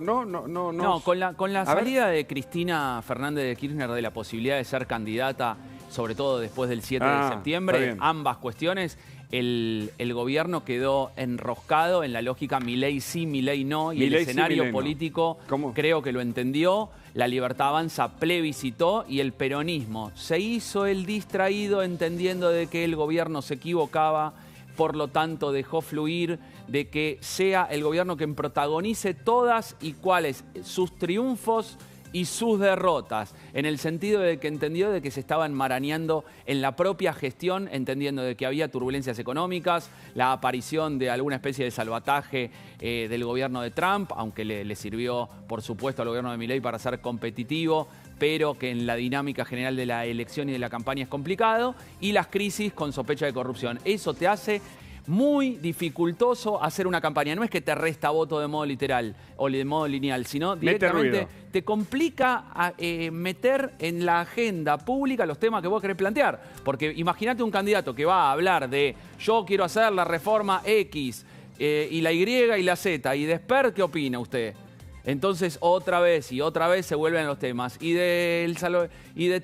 No, con la salida de Cristina Fernández de Kirchner de la posibilidad de ser candidata, sobre todo después del 7 de septiembre, ambas cuestiones, el gobierno quedó enroscado en la lógica Milei sí, Milei no, y el escenario político creo que lo entendió. La Libertad Avanza plebiscitó y el peronismo se hizo el distraído entendiendo de que el gobierno se equivocaba, por lo tanto dejó fluir de que sea el gobierno quien protagonice todas y cuáles sus triunfos y sus derrotas, en el sentido de que entendió de que se estaba enmarañando en la propia gestión, entendiendo de que había turbulencias económicas, la aparición de alguna especie de salvataje del gobierno de Trump, aunque le sirvió, por supuesto, al gobierno de Milei para ser competitivo, pero que en la dinámica general de la elección y de la campaña es complicado, y las crisis con sospecha de corrupción. Eso te hace muy dificultoso hacer una campaña. No es que te resta voto de modo literal o de modo lineal, sino directamente te complica meter en la agenda pública los temas que vos querés plantear. Porque imagínate un candidato que va a hablar de yo quiero hacer la reforma X y la Y y la Z. ¿Y de Esper qué opina usted? Entonces otra vez se vuelven los temas. ¿Y de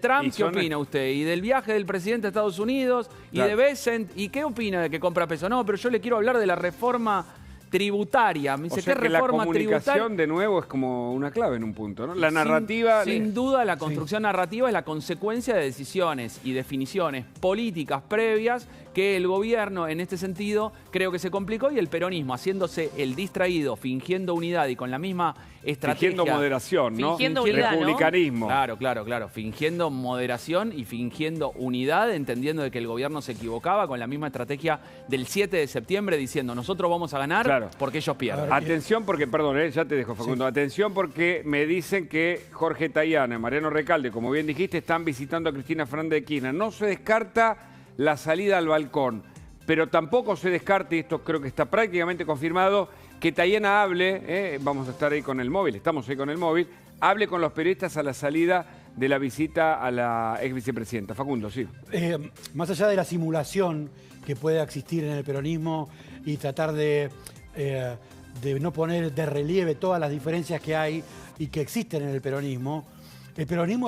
Trump qué opina usted? ¿Y del viaje del presidente a Estados Unidos? ¿Y de Bessent? ¿Y qué opina de que compra peso? No, pero yo le quiero hablar de la reforma tributaria. Me dice, o sea, ¿qué que reforma la comunicación tributaria? De nuevo es como una clave en un punto, ¿no? La narrativa... Sin duda, la construcción narrativa es la consecuencia de decisiones y definiciones políticas previas que el gobierno, en este sentido, creo que se complicó, y el peronismo, haciéndose el distraído, fingiendo unidad y con la misma estrategia... Fingiendo moderación, ¿no? Fingiendo unidad, republicanismo. ¿no? Claro. Fingiendo moderación y fingiendo unidad, entendiendo de que el gobierno se equivocaba con la misma estrategia del 7 de septiembre, diciendo nosotros vamos a ganar porque ellos pierden. Atención porque, perdón, ya te dejo, Facundo. Sí. Atención porque me dicen que Jorge Tayana y Mariano Recalde, como bien dijiste, están visitando a Cristina Fernández de Kirchner. No se descarta la salida al balcón, pero tampoco se descarte, y esto creo que está prácticamente confirmado, que Tayana hable, vamos a estar ahí con el móvil, estamos ahí con el móvil, hable con los periodistas a la salida de la visita a la ex vicepresidenta. Facundo, sí. Más allá de la simulación que puede existir en el peronismo y tratar de no poner de relieve todas las diferencias que hay y que existen en el peronismo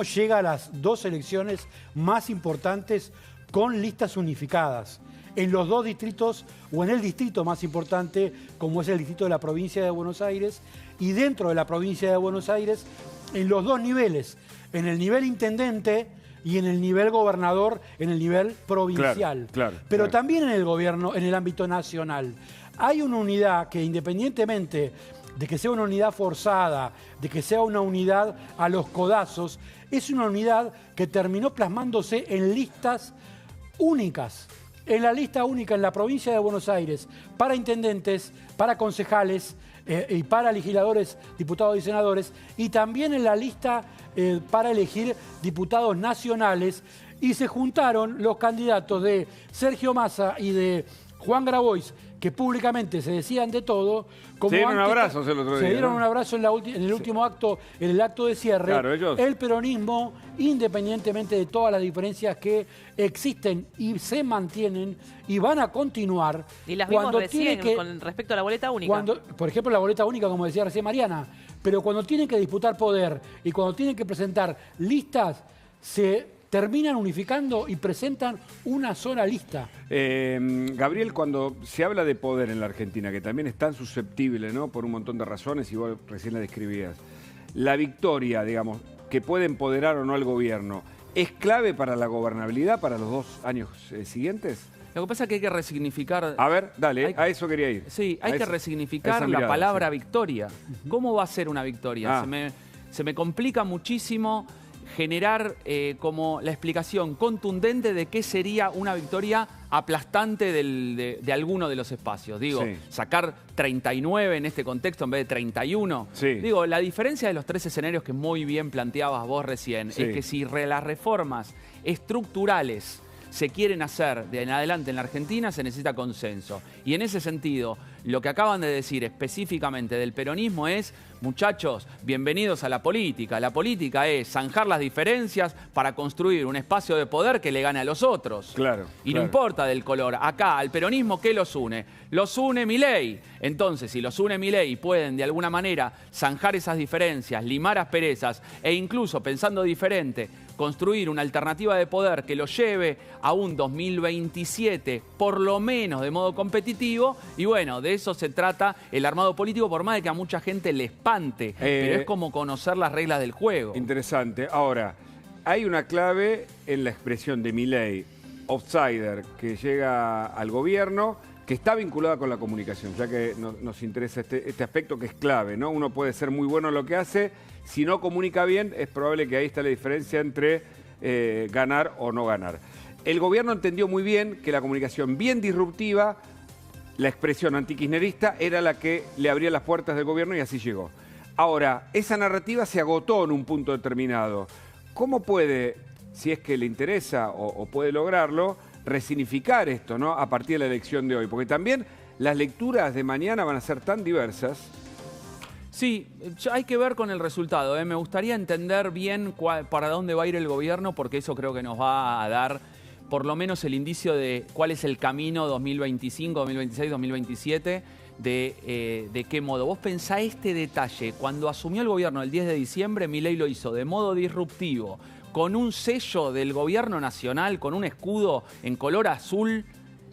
llega a las 2 elecciones más importantes con listas unificadas, en los 2 distritos o en el distrito más importante, como es el distrito de la provincia de Buenos Aires, y dentro de la provincia de Buenos Aires, en los 2 niveles, en el nivel intendente y en el nivel gobernador, en el nivel provincial. Pero también en el gobierno, en el ámbito nacional. Hay una unidad que, independientemente de que sea una unidad forzada, de que sea una unidad a los codazos, es una unidad que terminó plasmándose en listas únicas. En la lista única en la provincia de Buenos Aires, para intendentes, para concejales y para legisladores, diputados y senadores, y también en la lista para elegir diputados nacionales, y se juntaron los candidatos de Sergio Massa y de Juan Grabois, que públicamente se decían de todo. Como se dieron abrazos el otro día. Se dieron un abrazo en el último acto, en el acto de cierre. Claro, ellos. El peronismo, independientemente de todas las diferencias que existen y se mantienen y van a continuar. Y las vimos recién con respecto a la boleta única. Por ejemplo, la boleta única, como decía recién Mariana. Pero cuando tienen que disputar poder y cuando tienen que presentar listas, se terminan unificando y presentan una sola lista. Gabriel, cuando se habla de poder en la Argentina, que también es tan susceptible, ¿no?, por un montón de razones, y vos recién la describías, la victoria, digamos, que puede empoderar o no al gobierno, ¿es clave para la gobernabilidad para los 2 años siguientes? Lo que pasa es que hay que resignificar... A ver, dale, a eso quería ir. Sí, hay que resignificar la palabra victoria. ¿Cómo va a ser una victoria? Se me complica muchísimo generar como la explicación contundente de qué sería una victoria aplastante de alguno de los espacios. Digo, sacar 39 en este contexto en vez de 31. Digo, la diferencia de los 3 escenarios que muy bien planteabas vos recién es que si las reformas estructurales se quieren hacer de en adelante en la Argentina, se necesita consenso. Y en ese sentido, lo que acaban de decir específicamente del peronismo es, muchachos, bienvenidos a la política. La política es zanjar las diferencias para construir un espacio de poder que le gane a los otros. Claro. Y no importa del color. Acá, al peronismo, ¿qué los une? Los une Milei. Entonces, si los une Milei y pueden de alguna manera zanjar esas diferencias, limar asperezas e incluso, pensando diferente, construir una alternativa de poder que lo lleve a un 2027, por lo menos de modo competitivo, y bueno, de eso se trata el armado político, por más de que a mucha gente le espante, pero es como conocer las reglas del juego. Interesante. Ahora, hay una clave en la expresión de Milei, outsider, que llega al gobierno, que está vinculada con la comunicación, ya que nos interesa este aspecto que es clave, ¿no? Uno puede ser muy bueno en lo que hace, si no comunica bien, es probable que ahí está la diferencia entre ganar o no ganar. El gobierno entendió muy bien que la comunicación bien disruptiva, la expresión antikirchnerista, era la que le abría las puertas del gobierno y así llegó. Ahora, esa narrativa se agotó en un punto determinado. ¿Cómo puede, si es que le interesa o puede lograrlo, resignificar esto, ¿no?, a partir de la elección de hoy? Porque también las lecturas de mañana van a ser tan diversas. Sí, hay que ver con el resultado. Me gustaría entender bien para dónde va a ir el gobierno, porque eso creo que nos va a dar por lo menos el indicio de cuál es el camino 2025, 2026, 2027, de qué modo. Vos pensá este detalle. Cuando asumió el gobierno el 10 de diciembre, Milei lo hizo de modo disruptivo, con un sello del gobierno nacional, con un escudo en color azul,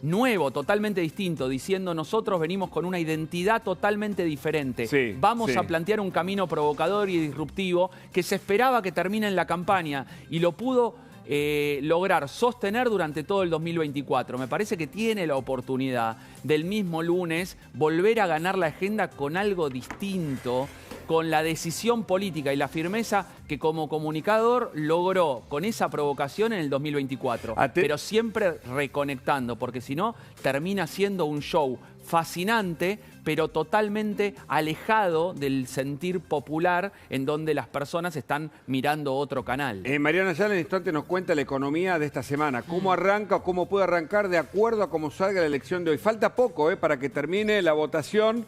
nuevo, totalmente distinto, diciendo nosotros venimos con una identidad totalmente diferente. Vamos a plantear un camino provocador y disruptivo que se esperaba que termine en la campaña y lo pudo lograr sostener durante todo el 2024. Me parece que tiene la oportunidad del mismo lunes volver a ganar la agenda con algo distinto, con la decisión política y la firmeza que como comunicador logró con esa provocación en el 2024. Pero siempre reconectando, porque si no, termina siendo un show fascinante, pero totalmente alejado del sentir popular en donde las personas están mirando otro canal. Mariana ya en el instante nos cuenta la economía de esta semana. ¿Cómo arranca o cómo puede arrancar de acuerdo a cómo salga la elección de hoy? Falta poco para que termine la votación.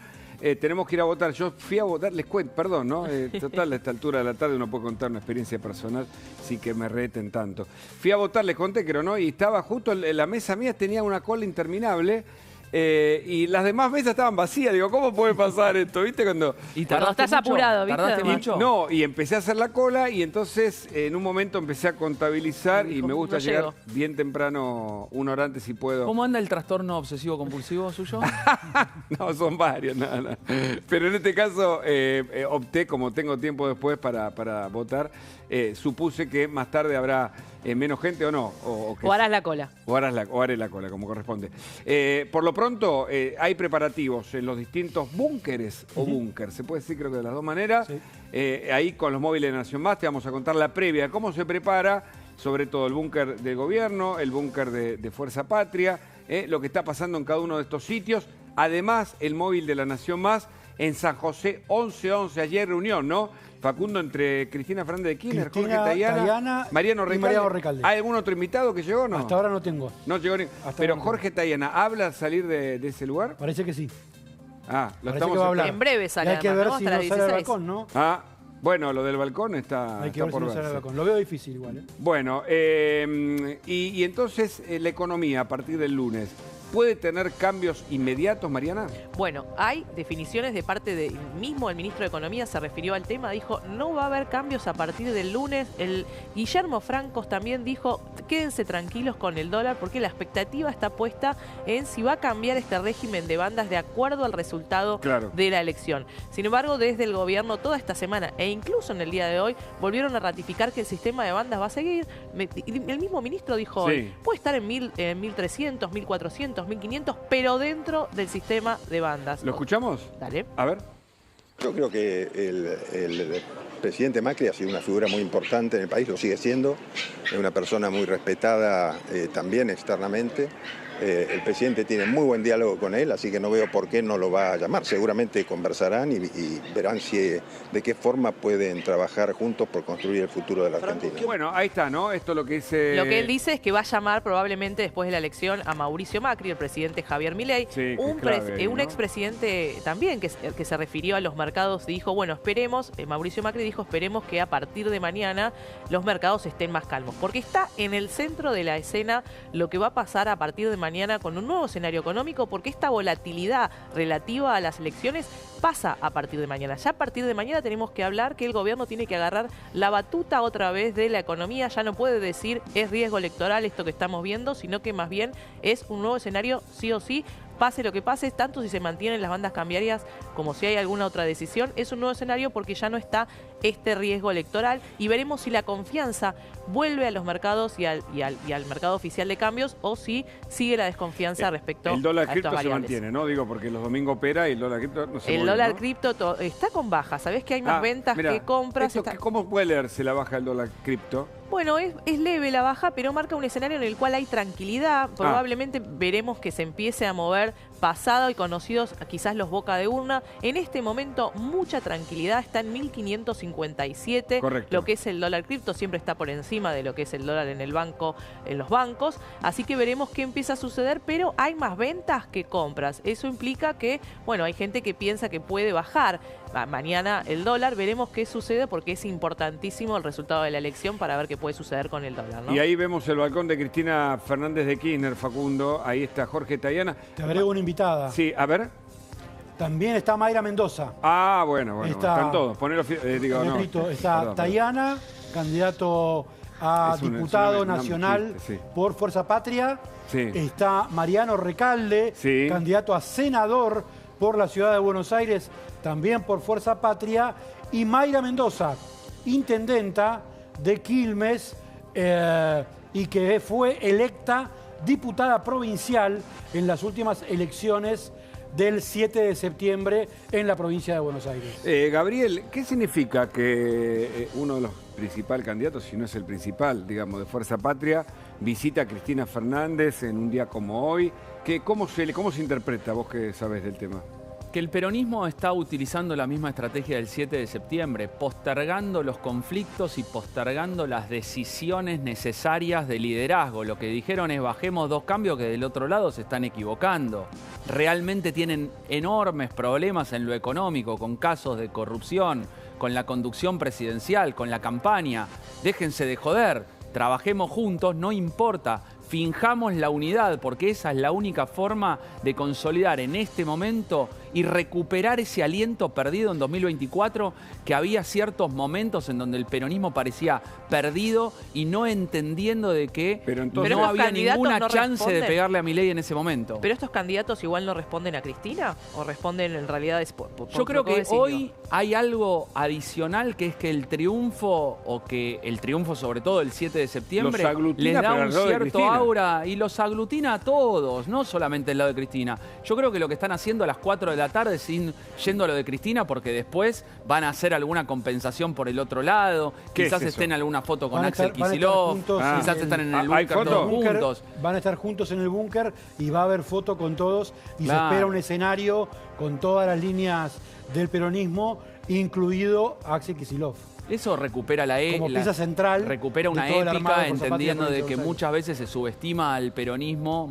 Tenemos que ir a votar. Yo fui a votar, les cuento, perdón, ¿no? Total, a esta altura de la tarde uno puede contar una experiencia personal, sí que me reten tanto. Fui a votar, les conté, creo, ¿no? Y estaba justo en la mesa mía, tenía una cola interminable. Y las demás mesas estaban vacías. Digo, ¿cómo puede pasar esto? ¿Viste? Cuando estás apurado, ¿viste? ¿Tardaste mucho? No, y empecé a hacer la cola y entonces en un momento empecé a contabilizar y me gusta llegar bien temprano, una hora antes si puedo. ¿Cómo anda el trastorno obsesivo-compulsivo suyo? No, son varios, nada. Pero en este caso opté, como tengo tiempo después para votar, supuse que más tarde habrá menos gente o no. O harás la cola. O haré la cola, como corresponde. Por lo pronto, hay preparativos en los distintos búnkeres o búnker. Se puede decir, creo que de las dos maneras. Ahí con los móviles de Nación Más te vamos a contar la previa, cómo se prepara, sobre todo el búnker del gobierno, el búnker de Fuerza Patria, lo que está pasando en cada uno de estos sitios. Además, el móvil de la Nación Más en San José 1111. Ayer reunión, ¿no? Facundo, entre Cristina Fernández de Kirchner, Jorge Tayana, Mariano Recalde. ¿Hay algún otro invitado que llegó o no? Hasta ahora no tengo. No llegó ni... Pero Jorge Tayana, ¿habla al salir de ese lugar? Parece que sí. Lo estamos a hablar. En breve sale. Hay que ver si no sale al balcón, ¿no? Bueno, lo del balcón está Hay que ver si no sale al balcón. Lo veo difícil igual. Bueno, y entonces la economía a partir del lunes. puede tener cambios inmediatos, Mariana? Bueno, hay definiciones de parte del mismo el ministro de Economía, se refirió al tema, dijo no va a haber cambios a partir del lunes. El Guillermo Francos también dijo quédense tranquilos con el dólar porque la expectativa está puesta en si va a cambiar este régimen de bandas de acuerdo al resultado de la elección. Sin embargo, desde el gobierno toda esta semana e incluso en el día de hoy volvieron a ratificar que el sistema de bandas va a seguir. El mismo ministro dijo hoy, puede estar en 1.300, 1.400, 1.500, pero dentro del sistema de bandas. ¿Lo escuchamos? Dale. A ver. Yo creo que el presidente Macri ha sido una figura muy importante en el país, lo sigue siendo, es una persona muy respetada también externamente. El presidente tiene muy buen diálogo con él, así que no veo por qué no lo va a llamar. Seguramente conversarán y verán de qué forma pueden trabajar juntos por construir el futuro de la Argentina. Bueno, ahí está, ¿no? Esto es lo que dice... Lo que él dice es que va a llamar probablemente después de la elección a Mauricio Macri, el presidente Javier Milei, un expresidente también que se refirió a los mercados, dijo, bueno, esperemos, Mauricio Macri dijo, esperemos que a partir de mañana los mercados estén más calmos, porque está en el centro de la escena lo que va a pasar a partir de mañana con un nuevo escenario económico, porque esta volatilidad relativa a las elecciones pasa a partir de mañana. Ya a partir de mañana tenemos que hablar que el gobierno tiene que agarrar la batuta otra vez de la economía, ya no puede decir es riesgo electoral esto que estamos viendo, sino que más bien es un nuevo escenario sí o sí, pase lo que pase, tanto si se mantienen las bandas cambiarias como si hay alguna otra decisión, es un nuevo escenario porque ya no está este riesgo electoral y veremos si la confianza vuelve a los mercados y al mercado oficial de cambios o si sigue la desconfianza respecto a el dólar a cripto estas se variables. mantiene, ¿no? Digo, porque los domingos opera y el dólar cripto no se mueve. El dólar ¿no? cripto está con baja, ¿sabés que hay más ventas que compras? ¿Cómo puede leerse la baja del dólar cripto? Bueno, es leve la baja, pero marca un escenario en el cual hay tranquilidad. Probablemente veremos que se empiece a mover pasado y conocidos quizás los boca de urna. En este momento mucha tranquilidad, está en 1.557. Correcto. Lo que es el dólar cripto siempre está por encima de lo que es el dólar en el banco, en los bancos. Así que veremos qué empieza a suceder, pero hay más ventas que compras. Eso implica que, bueno, hay gente que piensa que puede bajar mañana el dólar. Veremos qué sucede porque es importantísimo el resultado de la elección para ver qué puede suceder con el dólar, ¿no? Y ahí vemos el balcón de Cristina Fernández de Kirchner, Facundo. Ahí está Jorge Tayana. Te agrego una invitada. Sí, a ver. También está Mayra Mendoza. Ah, bueno, están todos. Ponelo, está Tayana, candidato a diputado nacional por Fuerza Patria. Sí. Está Mariano Recalde, candidato a senador por la ciudad de Buenos Aires, también por Fuerza Patria. Y Mayra Mendoza, intendenta de Quilmes y que fue electa diputada provincial en las últimas elecciones del 7 de septiembre en la provincia de Buenos Aires. Gabriel, ¿qué significa que uno de los principales candidatos, si no es el principal, digamos, de Fuerza Patria, visita a Cristina Fernández en un día como hoy? ¿Cómo se interpreta, vos que sabés del tema? Que el peronismo está utilizando la misma estrategia del 7 de septiembre, postergando los conflictos y postergando las decisiones necesarias de liderazgo. Lo que dijeron es bajemos 2 cambios, que del otro lado se están equivocando. Realmente tienen enormes problemas en lo económico, con casos de corrupción, con la conducción presidencial, con la campaña. Déjense de joder, trabajemos juntos, no importa. Finjamos la unidad, porque esa es la única forma de consolidar en este momento y recuperar ese aliento perdido en 2024, que había ciertos momentos en donde el peronismo parecía perdido y no entendiendo de que no había ninguna chance de pegarle a Milei en ese momento. ¿Pero estos candidatos igual no responden a Cristina? ¿O responden en realidad Yo creo que hoy hay algo adicional, que es que el triunfo, sobre todo el 7 de septiembre, les da un cierto aura y los aglutina a todos, no solamente el lado de Cristina. Yo creo que lo que están haciendo a las 4 de la tarde yendo a lo de Cristina, porque después van a hacer alguna compensación por el otro lado, quizás estén en alguna foto con Axel Kicillof, quizás están en el búnker todos juntos. Van a estar juntos en el búnker y va a haber foto con todos y se espera un escenario con todas las líneas del peronismo, incluido Axel Kicillof. Eso recupera como pieza central. Recupera una épica, entendiendo de que muchas veces se subestima al peronismo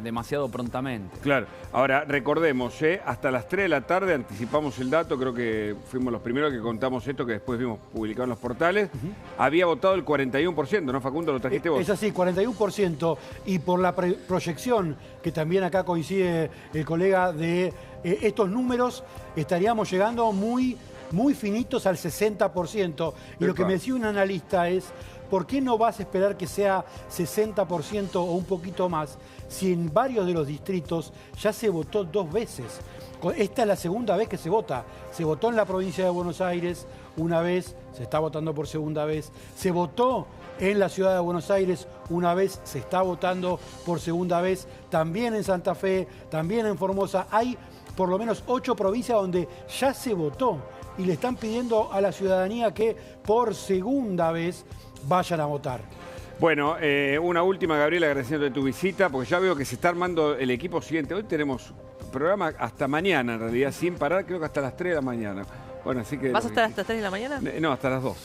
demasiado prontamente. Claro. Ahora, recordemos, hasta las 3 de la tarde anticipamos el dato, creo que fuimos los primeros que contamos esto, que después vimos publicado en los portales. Había votado el 41%, ¿no, Facundo? ¿Lo trajiste vos? Es así, 41%. Y por la proyección, que también acá coincide el colega de estos números, estaríamos llegando muy finitos al 60%. Y lo que me decía un analista es, ¿por qué no vas a esperar que sea 60% o un poquito más si en varios de los distritos ya se votó 2 veces? Esta es la segunda vez que se vota. Se votó en la provincia de Buenos Aires una vez, se está votando por segunda vez. Se votó en la ciudad de Buenos Aires una vez, se está votando por segunda vez. También en Santa Fe, también en Formosa. Hay por lo menos 8 provincias donde ya se votó y le están pidiendo a la ciudadanía que por segunda vez vayan a votar. Bueno, una última, Gabriel, agradeciéndote tu visita, porque ya veo que se está armando el equipo siguiente. Hoy tenemos programa hasta mañana, en realidad, sin parar, creo que hasta las 3 de la mañana. Bueno, así que... ¿Vas a estar hasta las 3 de la mañana? No, hasta las 2.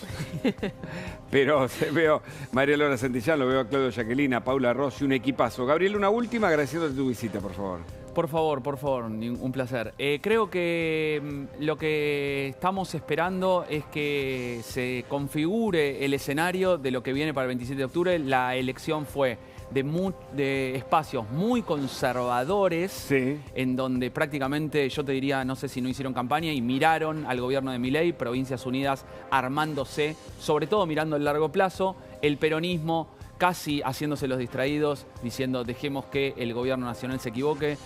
Pero veo a María Laura Santillán, lo veo a Claudio Jacqueline, a Paula Rossi, un equipazo. Gabriel, una última, agradeciéndote tu visita, por favor. Por favor, un placer. Creo que lo que estamos esperando es que se configure el escenario de lo que viene para el 27 de octubre. La elección fue de espacios muy conservadores, en donde prácticamente, yo te diría, no sé si no hicieron campaña y miraron al gobierno de Milei, Provincias Unidas armándose, sobre todo mirando el largo plazo, el peronismo casi haciéndose los distraídos, diciendo dejemos que el gobierno nacional se equivoque.